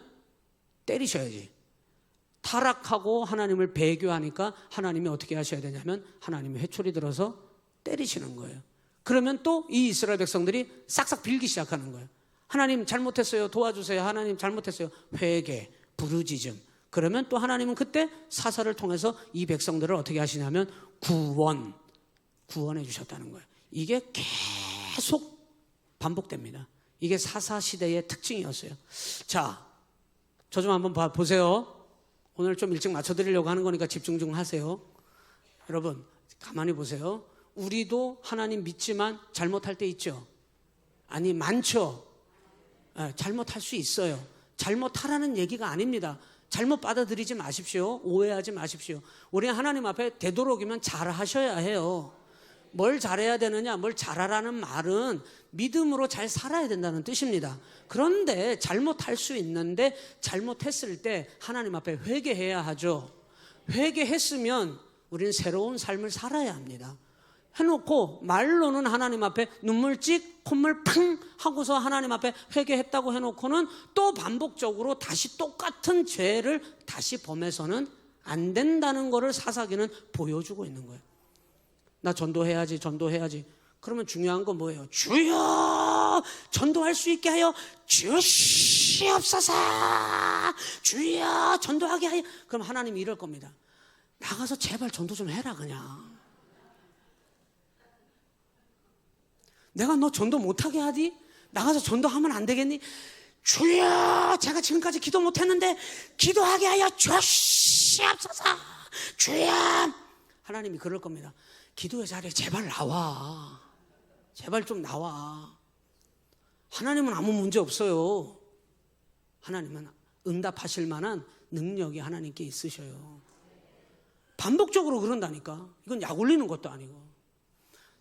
때리셔야지. 타락하고 하나님을 배교하니까 하나님이 어떻게 하셔야 되냐면 하나님이 회초리 들어서 때리시는 거예요. 그러면 또 이 이스라엘 백성들이 싹싹 빌기 시작하는 거예요. 하나님 잘못했어요. 도와주세요. 하나님 잘못했어요. 회개, 부르짖음. 그러면 또 하나님은 그때 사사를 통해서 이 백성들을 어떻게 하시냐면 구원해 주셨다는 거예요. 이게 계속 반복됩니다. 이게 사사시대의 특징이었어요. 자, 저 좀 한번 보세요. 오늘 좀 일찍 맞춰드리려고 하는 거니까 집중 좀 하세요. 여러분 가만히 보세요. 우리도 하나님 믿지만 잘못할 때 있죠? 아니 많죠. 잘못할 수 있어요. 잘못하라는 얘기가 아닙니다. 잘못 받아들이지 마십시오. 오해하지 마십시오. 우리 하나님 앞에 되도록이면 잘하셔야 해요. 뭘 잘해야 되느냐, 뭘 잘하라는 말은 믿음으로 잘 살아야 된다는 뜻입니다. 그런데 잘못할 수 있는데 잘못했을 때 하나님 앞에 회개해야 하죠. 회개했으면 우리는 새로운 삶을 살아야 합니다. 해놓고 말로는 하나님 앞에 눈물 찍 콧물 팡 하고서 하나님 앞에 회개했다고 해놓고는 또 반복적으로 다시 똑같은 죄를 다시 범해서는 안 된다는 것을 사사기는 보여주고 있는 거예요. 나 전도해야지. 그러면 중요한 건 뭐예요? 주여 전도할 수 있게 하여 주시옵소서. 주여 전도하게 하여. 그럼 하나님이 이럴 겁니다. 나가서 제발 전도 좀 해라. 그냥 내가 너 전도 못하게 하디? 나가서 전도하면 안 되겠니? 주여 제가 지금까지 기도 못했는데 기도하게 하여 주시옵소서. 주여. 하나님이 그럴 겁니다. 기도의 자리에 제발 나와. 제발 좀 나와. 하나님은 아무 문제 없어요. 하나님은 응답하실 만한 능력이 하나님께 있으셔요. 반복적으로 그런다니까. 이건 약 올리는 것도 아니고.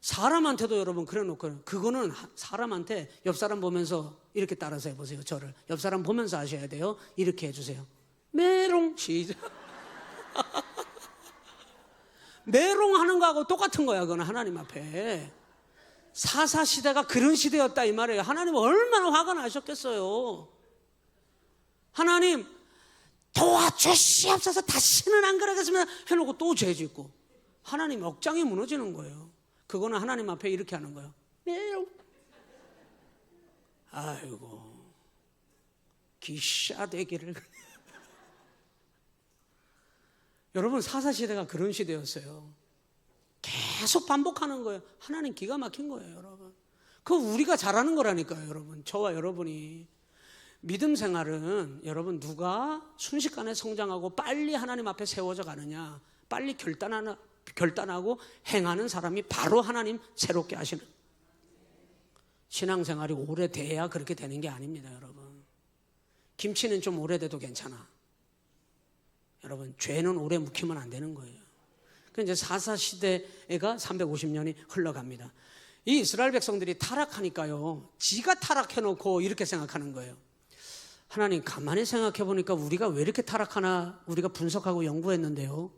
사람한테도 여러분 그래 놓고, 그거는 사람한테 옆 사람 보면서 이렇게 따라서 해보세요. 저를 옆 사람 보면서 하셔야 돼요. 이렇게 해주세요. 메롱. 시작. 메롱 하는 거하고 똑같은 거야. 그건 하나님 앞에. 사사시대가 그런 시대였다 이 말이에요. 하나님 얼마나 화가 나셨겠어요. 하나님 도와주시옵소서. 다시는 안 그러겠습니다 해놓고 또 죄 짓고 하나님 억장이 무너지는 거예요. 그거는 하나님 앞에 이렇게 하는 거예요. 메롱. 아이고 기샤대기를. 여러분 사사시대가 그런 시대였어요. 계속 반복하는 거예요. 하나님 기가 막힌 거예요, 여러분. 그거 우리가 잘하는 거라니까요, 여러분. 저와 여러분이. 믿음 생활은 여러분 누가 순식간에 성장하고 빨리 하나님 앞에 세워져 가느냐, 빨리 결단하고 행하는 사람이 바로 하나님 새롭게 하시는, 신앙생활이 오래돼야 그렇게 되는 게 아닙니다, 여러분. 김치는 좀 오래돼도 괜찮아. 여러분, 죄는 오래 묵히면 안 되는 거예요. 그러니까 이제 사사시대가 350년이 흘러갑니다. 이 이스라엘 백성들이 타락하니까요, 지가 타락해놓고 이렇게 생각하는 거예요. 하나님, 가만히 생각해 보니까 우리가 왜 이렇게 타락하나 우리가 분석하고 연구했는데요,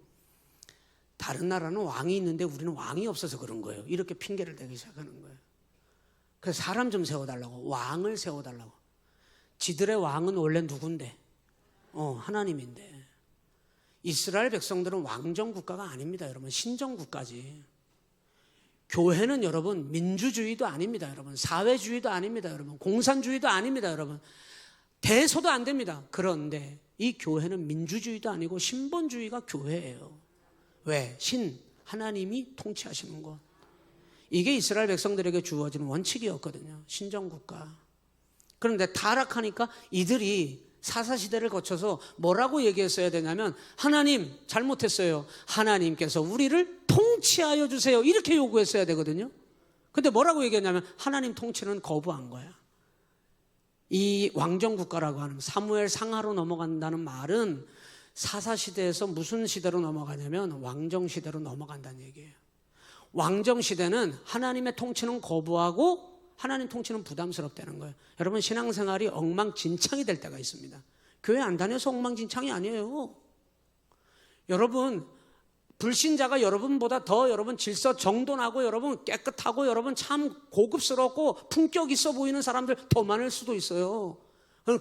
다른 나라는 왕이 있는데 우리는 왕이 없어서 그런 거예요. 이렇게 핑계를 대기 시작하는 거예요. 그래서 사람 좀 세워달라고, 왕을 세워달라고. 지들의 왕은 원래 누군데? 하나님인데. 이스라엘 백성들은 왕정 국가가 아닙니다, 여러분. 신정 국가지. 교회는 여러분 민주주의도 아닙니다, 여러분. 사회주의도 아닙니다, 여러분. 공산주의도 아닙니다, 여러분. 대소도 안 됩니다. 그런데 이 교회는 민주주의도 아니고 신본주의가 교회예요. 왜? 하나님이 통치하시는 것. 이게 이스라엘 백성들에게 주어진 원칙이었거든요, 신정국가. 그런데 타락하니까 이들이 사사시대를 거쳐서 뭐라고 얘기했어야 되냐면, 하나님 잘못했어요, 하나님께서 우리를 통치하여 주세요, 이렇게 요구했어야 되거든요. 근데 뭐라고 얘기했냐면, 하나님 통치는 거부한 거야. 이 왕정국가라고 하는, 사무엘 상하로 넘어간다는 말은 사사시대에서 무슨 시대로 넘어가냐면 왕정시대로 넘어간다는 얘기예요. 왕정시대는 하나님의 통치는 거부하고 하나님 통치는 부담스럽다는 거예요. 여러분, 신앙생활이 엉망진창이 될 때가 있습니다. 교회 안 다녀서 엉망진창이 아니에요. 여러분, 불신자가 여러분보다 더 여러분 질서 정돈하고 여러분 깨끗하고 여러분 참 고급스럽고 품격 있어 보이는 사람들 더 많을 수도 있어요.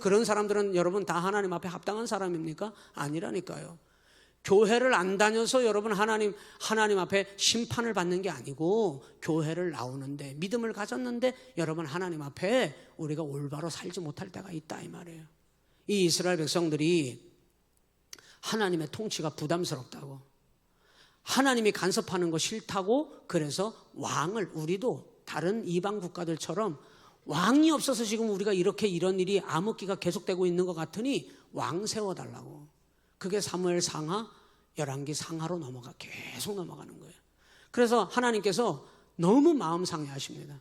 그런 사람들은 여러분 다 하나님 앞에 합당한 사람입니까? 아니라니까요. 교회를 안 다녀서 여러분 하나님 앞에 심판을 받는 게 아니고, 교회를 나오는데 믿음을 가졌는데 여러분 하나님 앞에 우리가 올바로 살지 못할 때가 있다, 이 말이에요. 이 이스라엘 백성들이 하나님의 통치가 부담스럽다고, 하나님이 간섭하는 거 싫다고, 그래서 왕을, 우리도 다른 이방 국가들처럼 왕이 없어서 지금 우리가 이런 일이 암흑기가 계속되고 있는 것 같으니 왕 세워달라고. 그게 사무엘 상하, 열왕기 상하로 계속 넘어가는 거예요. 그래서 하나님께서 너무 마음 상해하십니다.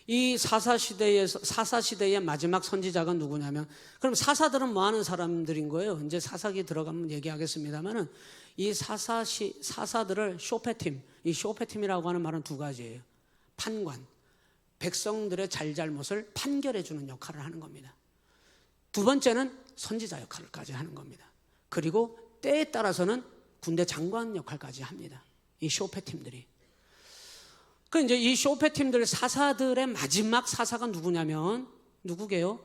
이 사사시대의 마지막 선지자가 누구냐면, 그럼 사사들은 뭐 하는 사람들인 거예요? 이제 사사기 들어가면 얘기하겠습니다만은, 이 사사들을 쇼페팀, 이 쇼페팀이라고 하는 말은 두 가지예요. 판관, 백성들의 잘잘못을 판결해 주는 역할을 하는 겁니다. 두 번째는 선지자 역할까지 하는 겁니다. 그리고 때에 따라서는 군대 장관 역할까지 합니다, 이 쇼페팀들이. 그 이제 이 쇼페팀들, 사사들의 마지막 사사가 누구냐면, 누구게요?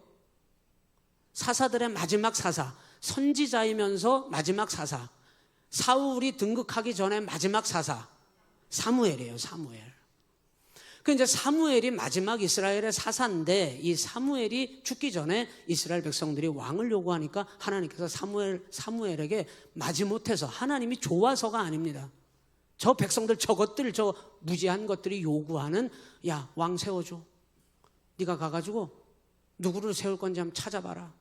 사사들의 마지막 사사, 선지자이면서 마지막 사사, 사울이 등극하기 전에 마지막 사사, 사무엘이에요, 사무엘. 그 이제 사무엘이 마지막 이스라엘의 사사인데, 이 사무엘이 죽기 전에 이스라엘 백성들이 왕을 요구하니까 하나님께서 사무엘에게 마지못해서, 하나님이 좋아서가 아닙니다. 저 백성들 저것들, 저 무지한 것들이 요구하는, 야, 왕 세워줘. 네가 가가지고 누구를 세울 건지 한번 찾아봐라.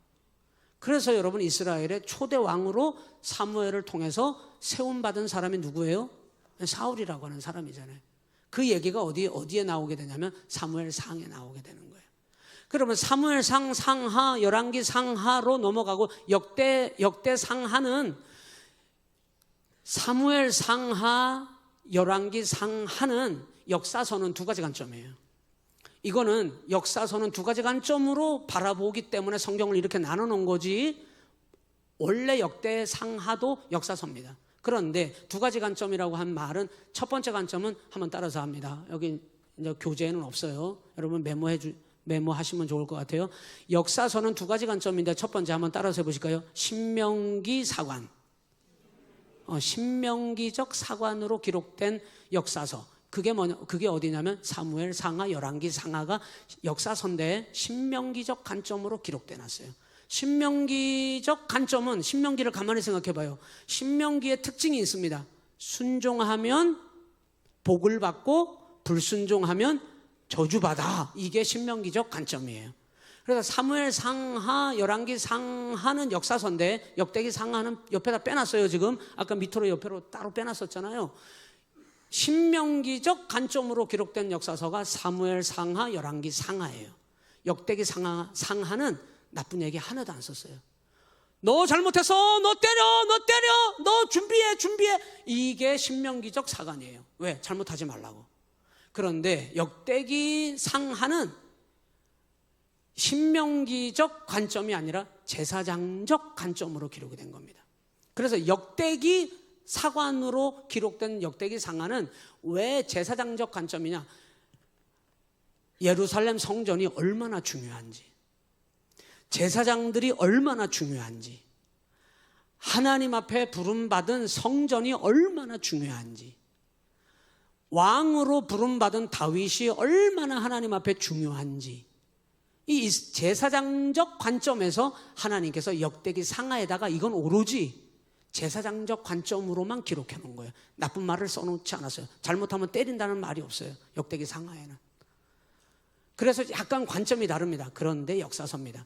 그래서 여러분, 이스라엘의 초대 왕으로 사무엘을 통해서 세움받은 사람이 누구예요? 사울이라고 하는 사람이잖아요. 그 얘기가 어디에 나오게 되냐면 사무엘 상에 나오게 되는 거예요. 그러면 사무엘 상하, 열왕기 상하로 넘어가고, 역대 상하는, 사무엘 상하, 열왕기 상하는 역사서는 두 가지 관점이에요. 이거는 역사서는 두 가지 관점으로 바라보기 때문에 성경을 이렇게 나눠 놓은 거지, 원래 역대 상하도 역사서입니다. 그런데 두 가지 관점이라고 한 말은, 첫 번째 관점은 한번 따라서 합니다. 여기 이제 교재에는 없어요. 여러분 메모하시면 좋을 것 같아요. 역사서는 두 가지 관점인데, 첫 번째 한번 따라서 해보실까요? 신명기 사관, 신명기적 사관으로 기록된 역사서. 그게 어디냐면 사무엘 상하, 열왕기 상하가 역사서인데 신명기적 관점으로 기록돼 놨어요. 신명기적 관점은, 신명기를 가만히 생각해 봐요. 신명기의 특징이 있습니다. 순종하면 복을 받고 불순종하면 저주받아. 이게 신명기적 관점이에요. 그래서 사무엘 상하, 열왕기 상하는 역사서인데 역대기 상하는 옆에다 빼놨어요. 지금 아까 밑으로 옆으로 따로 빼놨었잖아요. 신명기적 관점으로 기록된 역사서가 사무엘 상하, 열왕기 상하예요. 역대기 상하는 나쁜 얘기 하나도 안 썼어요. 너 잘못했어, 너 때려, 너 준비해. 이게 신명기적 사관이에요. 왜? 잘못하지 말라고. 그런데 역대기 상하는 신명기적 관점이 아니라 제사장적 관점으로 기록이 된 겁니다. 그래서 역대기 사관으로 기록된 역대기 상하는 왜 제사장적 관점이냐? 예루살렘 성전이 얼마나 중요한지, 제사장들이 얼마나 중요한지, 하나님 앞에 부름받은 성전이 얼마나 중요한지, 왕으로 부름받은 다윗이 얼마나 하나님 앞에 중요한지, 이 제사장적 관점에서 하나님께서 역대기 상하에다가 이건 오로지 제사장적 관점으로만 기록해 놓은 거예요. 나쁜 말을 써놓지 않았어요. 잘못하면 때린다는 말이 없어요. 역대기 상하에는. 그래서 약간 관점이 다릅니다. 그런데 역사서입니다.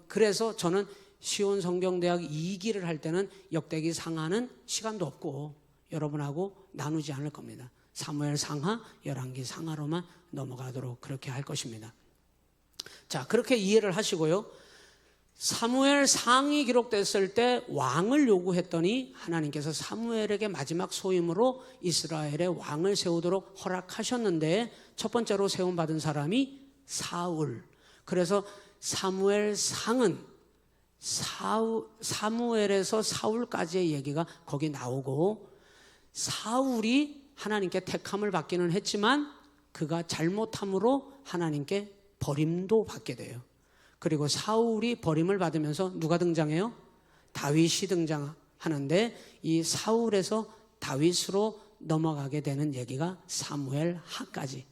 그래서 저는 시온성경대학 2기를 할 때는 역대기 상하는 시간도 없고 여러분하고 나누지 않을 겁니다. 사무엘 상하, 열왕기 상하로만 넘어가도록 그렇게 할 것입니다. 자, 그렇게 이해를 하시고요. 사무엘 상이 기록됐을 때 왕을 요구했더니 하나님께서 사무엘에게 마지막 소임으로 이스라엘의 왕을 세우도록 허락하셨는데 첫 번째로 세움받은 사람이 사울. 그래서 사무엘 상은 사무엘에서 사울까지의 얘기가 거기 나오고, 사울이 하나님께 택함을 받기는 했지만 그가 잘못함으로 하나님께 버림도 받게 돼요. 그리고 사울이 버림을 받으면서 누가 등장해요? 다윗이 등장하는데 이 사울에서 다윗으로 넘어가게 되는 얘기가 사무엘 하까지.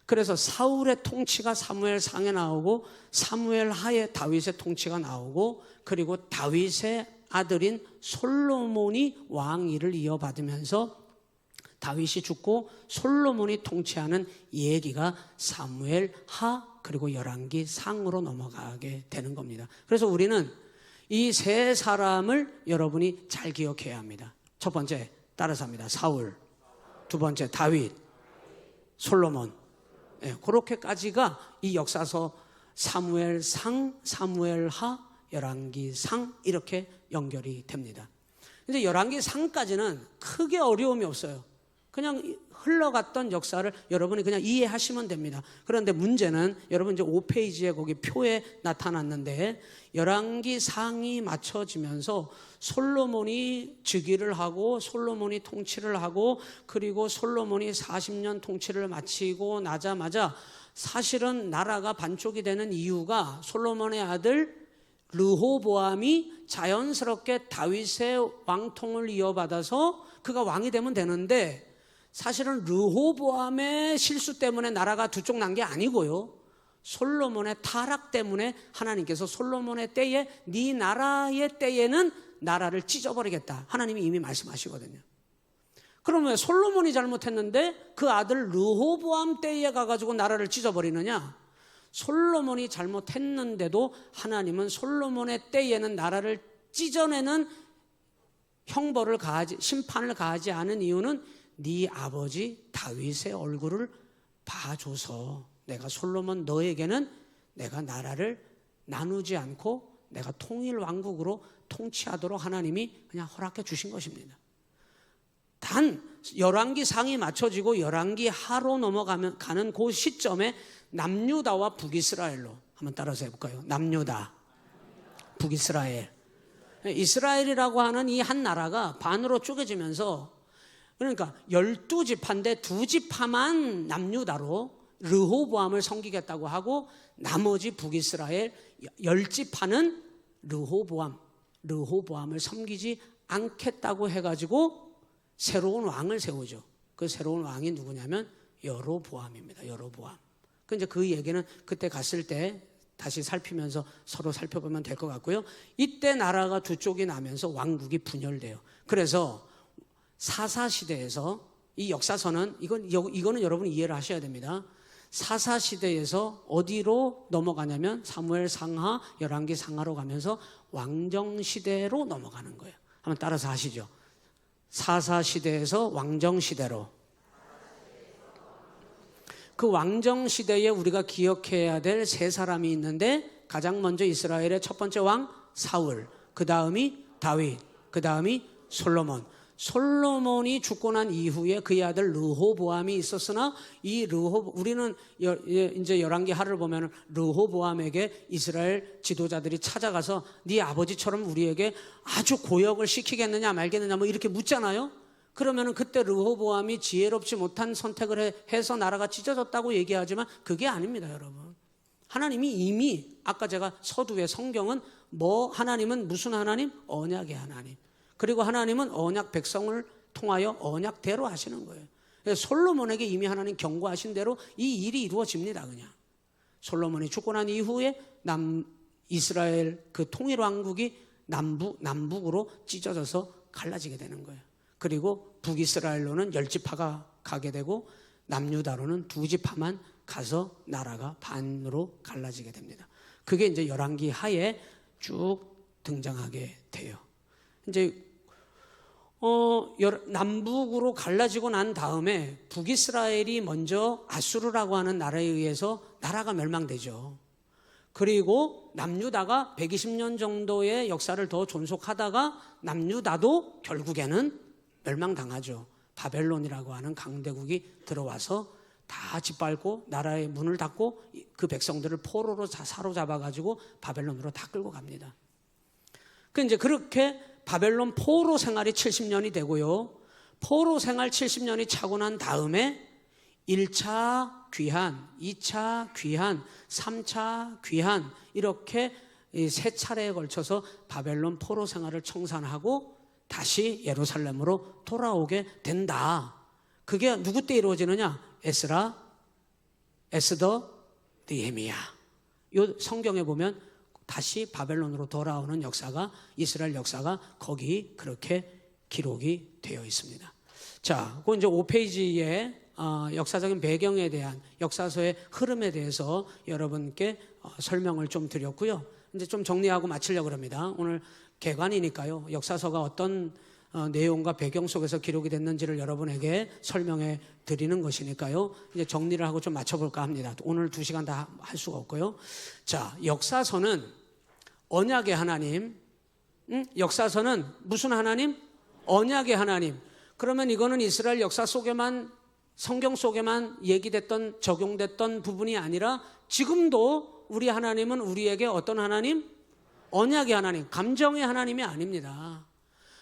그래서 사울의 통치가 사무엘 상에 나오고 사무엘 하에 다윗의 통치가 나오고, 그리고 다윗의 아들인 솔로몬이 왕위를 이어받으면서 다윗이 죽고 솔로몬이 통치하는 얘기가 사무엘 하 그리고 열왕기 상으로 넘어가게 되는 겁니다. 그래서 우리는 이 세 사람을 여러분이 잘 기억해야 합니다. 첫 번째 따라서 합니다. 사울. 두 번째 다윗. 솔로몬. 네, 그렇게까지가 이 역사서 사무엘 상, 사무엘 하, 열왕기 상 이렇게 연결이 됩니다. 근데 열왕기 상까지는 크게 어려움이 없어요. 그냥 흘러갔던 역사를 여러분이 그냥 이해하시면 됩니다. 그런데 문제는 여러분 이제 5페이지에 거기 표에 나타났는데 열왕기 상이 맞춰지면서 솔로몬이 즉위를 하고 솔로몬이 통치를 하고 그리고 솔로몬이 40년 통치를 마치고 나자마자 사실은 나라가 반쪽이 되는 이유가 솔로몬의 아들 르호보암이 자연스럽게 다윗의 왕통을 이어받아서 그가 왕이 되면 되는데, 사실은 르호보암의 실수 때문에 나라가 두 쪽 난 게 아니고요, 솔로몬의 타락 때문에 하나님께서 솔로몬의 때에 네 나라의 때에는 나라를 찢어버리겠다 하나님이 이미 말씀하시거든요. 그러면 왜 솔로몬이 잘못했는데 그 아들 르호보암 때에 가가지고 나라를 찢어버리느냐? 솔로몬이 잘못했는데도 하나님은 솔로몬의 때에는 나라를 찢어내는 형벌을 심판을 가하지 않은 이유는 네 아버지 다윗의 얼굴을 봐줘서 내가 솔로몬 너에게는 내가 나라를 나누지 않고 내가 통일 왕국으로 통치하도록 하나님이 그냥 허락해 주신 것입니다. 단 열왕기 상이 맞춰지고 열왕기 하로 넘어가는 그 시점에 남유다와 북이스라엘로 한번 따라서 해볼까요? 남유다, 북이스라엘. 이스라엘이라고 하는 이 한 나라가 반으로 쪼개지면서, 그러니까 12지파인데 2지파만 남유다로 르호보암을 섬기겠다고 하고 나머지 북이스라엘 10지파는 르호보암을 섬기지 않겠다고 해가지고 새로운 왕을 세우죠. 그 새로운 왕이 누구냐면 여로보암입니다. 여로보암. 이제 그 얘기는 그때 갔을 때 다시 살피면서 서로 살펴보면 될 것 같고요. 이때 나라가 두 쪽이 나면서 왕국이 분열돼요. 그래서 사사시대에서 이 역사서는 이거는 여러분이 이해를 하셔야 됩니다. 사사시대에서 어디로 넘어가냐면 사무엘 상하, 열왕기 상하로 가면서 왕정시대로 넘어가는 거예요. 한번 따라서 하시죠. 사사시대에서 왕정시대로. 그 왕정시대에 우리가 기억해야 될 세 사람이 있는데, 가장 먼저 이스라엘의 첫 번째 왕 사울, 그 다음이 다윗, 그 다음이 솔로몬. 솔로몬이 죽고 난 이후에 그의 아들 르호보암이 있었으나, 이 우리는 이제 열왕기 하를 보면 르호보암에게 이스라엘 지도자들이 찾아가서 네 아버지처럼 우리에게 아주 고역을 시키겠느냐 말겠느냐 뭐 이렇게 묻잖아요. 그러면은 그때 르호보암이 지혜롭지 못한 선택을 해서 나라가 찢어졌다고 얘기하지만 그게 아닙니다, 여러분. 하나님이 이미, 아까 제가 서두에 성경은 하나님은 무슨 하나님? 언약의 하나님. 그리고 하나님은 언약 백성을 통하여 언약대로 하시는 거예요. 솔로몬에게 이미 하나님 경고하신 대로 이 일이 이루어집니다, 그냥. 솔로몬이 죽고 난 이후에 이스라엘 그 통일 왕국이 남북으로 찢어져서 갈라지게 되는 거예요. 그리고 북이스라엘로는 10지파가 가게 되고 남유다로는 2지파만 가서 나라가 반으로 갈라지게 됩니다. 그게 이제 열왕기 하에 쭉 등장하게 돼요. 이제 남북으로 갈라지고 난 다음에 북이스라엘이 먼저 아수르라고 하는 나라에 의해서 나라가 멸망되죠. 그리고 남유다가 120년 정도의 역사를 더 존속하다가 남유다도 결국에는 멸망당하죠. 바벨론이라고 하는 강대국이 들어와서 다 짓밟고 나라의 문을 닫고 그 백성들을 포로로 사로잡아가지고 바벨론으로 다 끌고 갑니다. 이제 그렇게 바벨론 포로 생활이 70년이 되고요. 포로 생활 70년이 차고 난 다음에 1차 귀환, 2차 귀환, 3차 귀환, 이렇게 세 차례에 걸쳐서 바벨론 포로 생활을 청산하고 다시 예루살렘으로 돌아오게 된다. 그게 누구 때 이루어지느냐? 에스더, 느헤미야. 이 성경에 보면 다시 바벨론으로 돌아오는 역사가, 이스라엘 역사가 거기 그렇게 기록이 되어 있습니다. 자, 그 이제 5페이지에 역사적인 배경에 대한, 역사서의 흐름에 대해서 여러분께 설명을 좀 드렸고요. 이제 좀 정리하고 마치려고 합니다. 오늘 개관이니까요. 역사서가 어떤 내용과 배경 속에서 기록이 됐는지를 여러분에게 설명해 드리는 것이니까요. 이제 정리를 하고 좀 맞춰볼까 합니다. 오늘 2시간 다 할 수가 없고요. 자, 역사서는 언약의 하나님, 역사서는 무슨 하나님? 언약의 하나님. 그러면 이거는 이스라엘 역사 속에만, 성경 속에만 얘기됐던, 적용됐던 부분이 아니라 지금도 우리 하나님은 우리에게 어떤 하나님? 언약의 하나님, 감정의 하나님이 아닙니다.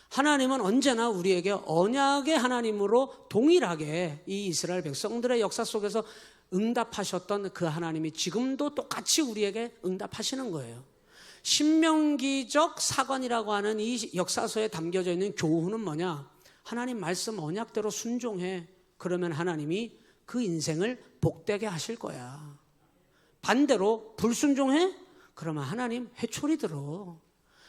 하나님은 언제나 우리에게 언약의 하나님으로 동일하게 이 이스라엘 백성들의 역사 속에서 응답하셨던 그 하나님이 지금도 똑같이 우리에게 응답하시는 거예요. 신명기적 사건이라고 하는 이 역사서에 담겨져 있는 교훈은 뭐냐? 하나님 말씀 언약대로 순종해. 그러면 하나님이 그 인생을 복되게 하실 거야. 반대로 불순종해? 그러면 하나님 회초리 들어.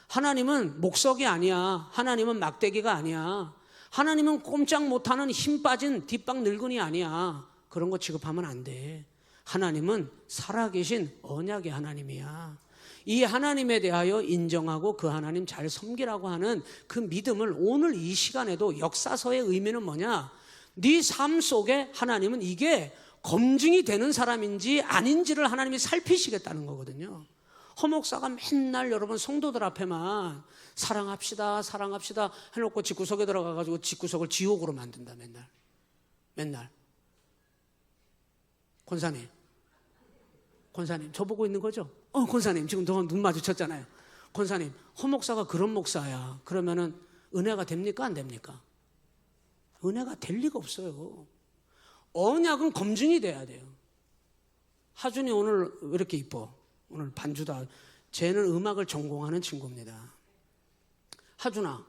하나님은 목석이 아니야. 하나님은 막대기가 아니야. 하나님은 꼼짝 못하는 힘 빠진 뒷방 늙은이 아니야. 그런 거 취급하면 안 돼. 하나님은 살아계신 언약의 하나님이야. 이 하나님에 대하여 인정하고 그 하나님 잘 섬기라고 하는 그 믿음을 오늘 이 시간에도, 역사서의 의미는 뭐냐? 네 삶 속에 하나님은 이게 검증이 되는 사람인지 아닌지를 하나님이 살피시겠다는 거거든요. 허목사가 맨날 여러분 성도들 앞에만 사랑합시다 사랑합시다 해놓고 집구석에 들어가가지고 집구석을 지옥으로 만든다. 맨날 권사님 저보고 있는 거죠? 권사님 지금 눈 마주쳤잖아요. 권사님 허목사가 그런 목사야. 그러면은 은혜가 됩니까 안 됩니까? 은혜가 될 리가 없어요. 언약은 검증이 돼야 돼요. 하준이 오늘 왜 이렇게 이뻐? 오늘 반주다. 쟤는 음악을 전공하는 친구입니다. 하준아,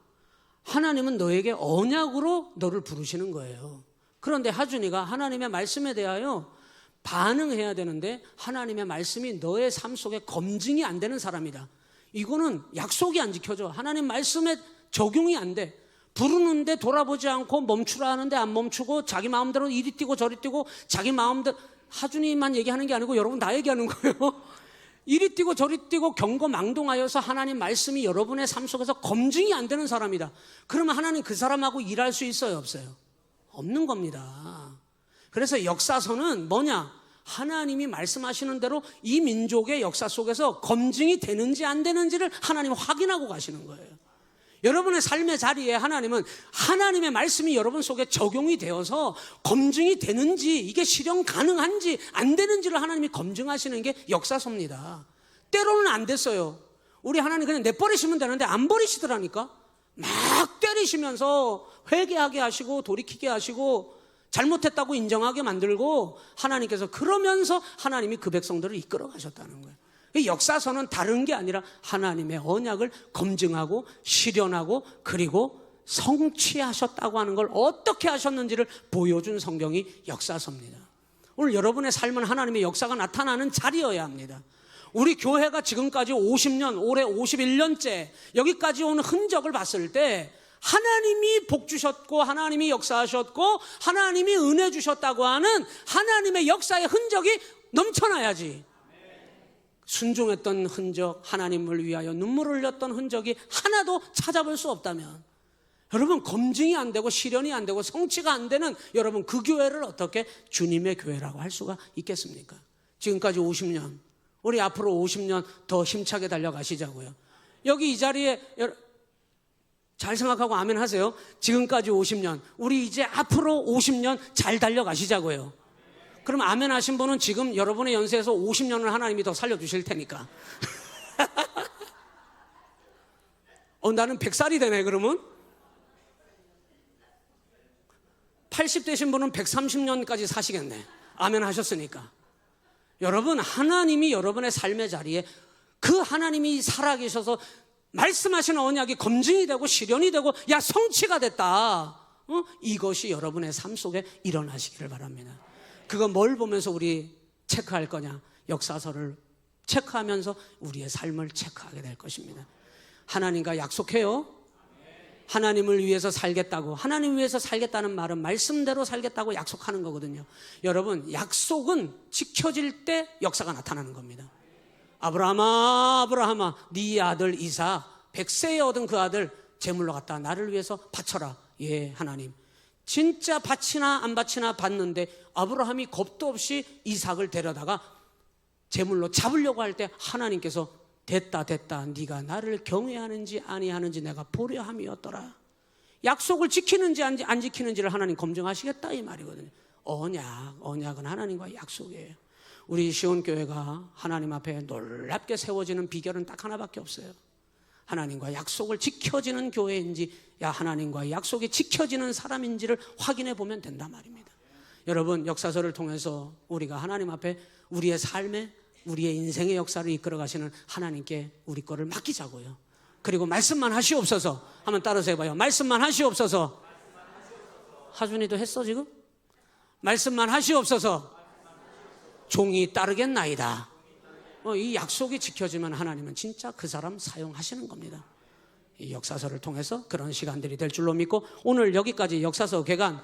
하나님은 너에게 언약으로 너를 부르시는 거예요. 그런데 하준이가 하나님의 말씀에 대하여 반응해야 되는데 하나님의 말씀이 너의 삶 속에 검증이 안 되는 사람이다. 이거는 약속이 안 지켜져. 하나님 말씀에 적용이 안 돼. 부르는데 돌아보지 않고 멈추라 하는데 안 멈추고 자기 마음대로 이리 뛰고 저리 뛰고 자기 마음대로 하준이만 얘기하는 게 아니고 여러분 다 얘기하는 거예요. 이리 뛰고 저리 뛰고 경거망동하여서 하나님 말씀이 여러분의 삶 속에서 검증이 안 되는 사람이다. 그러면 하나님 그 사람하고 일할 수 있어요, 없어요? 없는 겁니다. 그래서 역사서는 뭐냐? 하나님이 말씀하시는 대로 이 민족의 역사 속에서 검증이 되는지 안 되는지를 하나님 확인하고 가시는 거예요. 여러분의 삶의 자리에 하나님은 하나님의 말씀이 여러분 속에 적용이 되어서 검증이 되는지, 이게 실현 가능한지 안 되는지를 하나님이 검증하시는 게 역사서입니다. 때로는 안 됐어요. 우리 하나님 그냥 내버리시면 되는데 안 버리시더라니까. 막 때리시면서 회개하게 하시고 돌이키게 하시고 잘못했다고 인정하게 만들고, 하나님께서 그러면서 하나님이 그 백성들을 이끌어 가셨다는 거예요. 역사서는 다른 게 아니라 하나님의 언약을 검증하고 실현하고 그리고 성취하셨다고 하는 걸 어떻게 하셨는지를 보여준 성경이 역사서입니다. 오늘 여러분의 삶은 하나님의 역사가 나타나는 자리여야 합니다. 우리 교회가 지금까지 50년, 올해 51년째 여기까지 온 흔적을 봤을 때 하나님이 복 주셨고 하나님이 역사하셨고 하나님이 은혜 주셨다고 하는 하나님의 역사의 흔적이 넘쳐나야지. 순종했던 흔적, 하나님을 위하여 눈물을 흘렸던 흔적이 하나도 찾아볼 수 없다면, 여러분 검증이 안 되고 실현이 안 되고 성취가 안 되는 여러분 그 교회를 어떻게 주님의 교회라고 할 수가 있겠습니까? 지금까지 50년, 우리 앞으로 50년 더 힘차게 달려가시자고요. 여기 이 자리에 잘 생각하고 아멘 하세요. 지금까지 50년, 우리 이제 앞으로 50년 잘 달려가시자고요. 그럼 아멘 하신 분은 지금 여러분의 연세에서 50년을 하나님이 더 살려주실 테니까. 나는 100살이 되네 그러면. 80 되신 분은 130년까지 사시겠네. 아멘 하셨으니까. 여러분, 하나님이 여러분의 삶의 자리에 그 하나님이 살아계셔서 말씀하시는 언약이 검증이 되고 실현이 되고 야 성취가 됐다. 이것이 여러분의 삶 속에 일어나시기를 바랍니다. 그거 뭘 보면서 우리 체크할 거냐? 역사서를 체크하면서 우리의 삶을 체크하게 될 것입니다. 하나님과 약속해요. 하나님을 위해서 살겠다고. 하나님 위해서 살겠다는 말은 말씀대로 살겠다고 약속하는 거거든요. 여러분, 약속은 지켜질 때 역사가 나타나는 겁니다. 아브라함아, 아브라함아, 네 아들 이삭 100세에 얻은 그 아들 제물로 갖다 나를 위해서 바쳐라. 예, 하나님. 진짜 바치나 안 바치나 봤는데 아브라함이 겁도 없이 이삭을 데려다가 제물로 잡으려고 할 때 하나님께서 됐다 네가 나를 경외하는지 아니하는지 내가 보려 함이었더라. 약속을 지키는지 안 지키는지를 하나님 검증하시겠다 이 말이거든요. 언약은 하나님과의 약속이에요. 우리 시온교회가 하나님 앞에 놀랍게 세워지는 비결은 딱 하나밖에 없어요. 하나님과 약속을 지켜지는 교회인지 하나님과 약속이 지켜지는 사람인지를 확인해 보면 된단 말입니다. 여러분, 역사서를 통해서 우리가 하나님 앞에 우리의 삶에 우리의 인생의 역사를 이끌어 가시는 하나님께 우리 거를 맡기자고요. 그리고 말씀만 하시옵소서. 한번 따라서 해봐요. 말씀만 하시옵소서. 하준이도 했어 지금? 말씀만 하시옵소서. 종이 따르겠나이다. 이 약속이 지켜지면 하나님은 진짜 그 사람 사용하시는 겁니다. 이 역사서를 통해서 그런 시간들이 될 줄로 믿고 오늘 여기까지 역사서 개관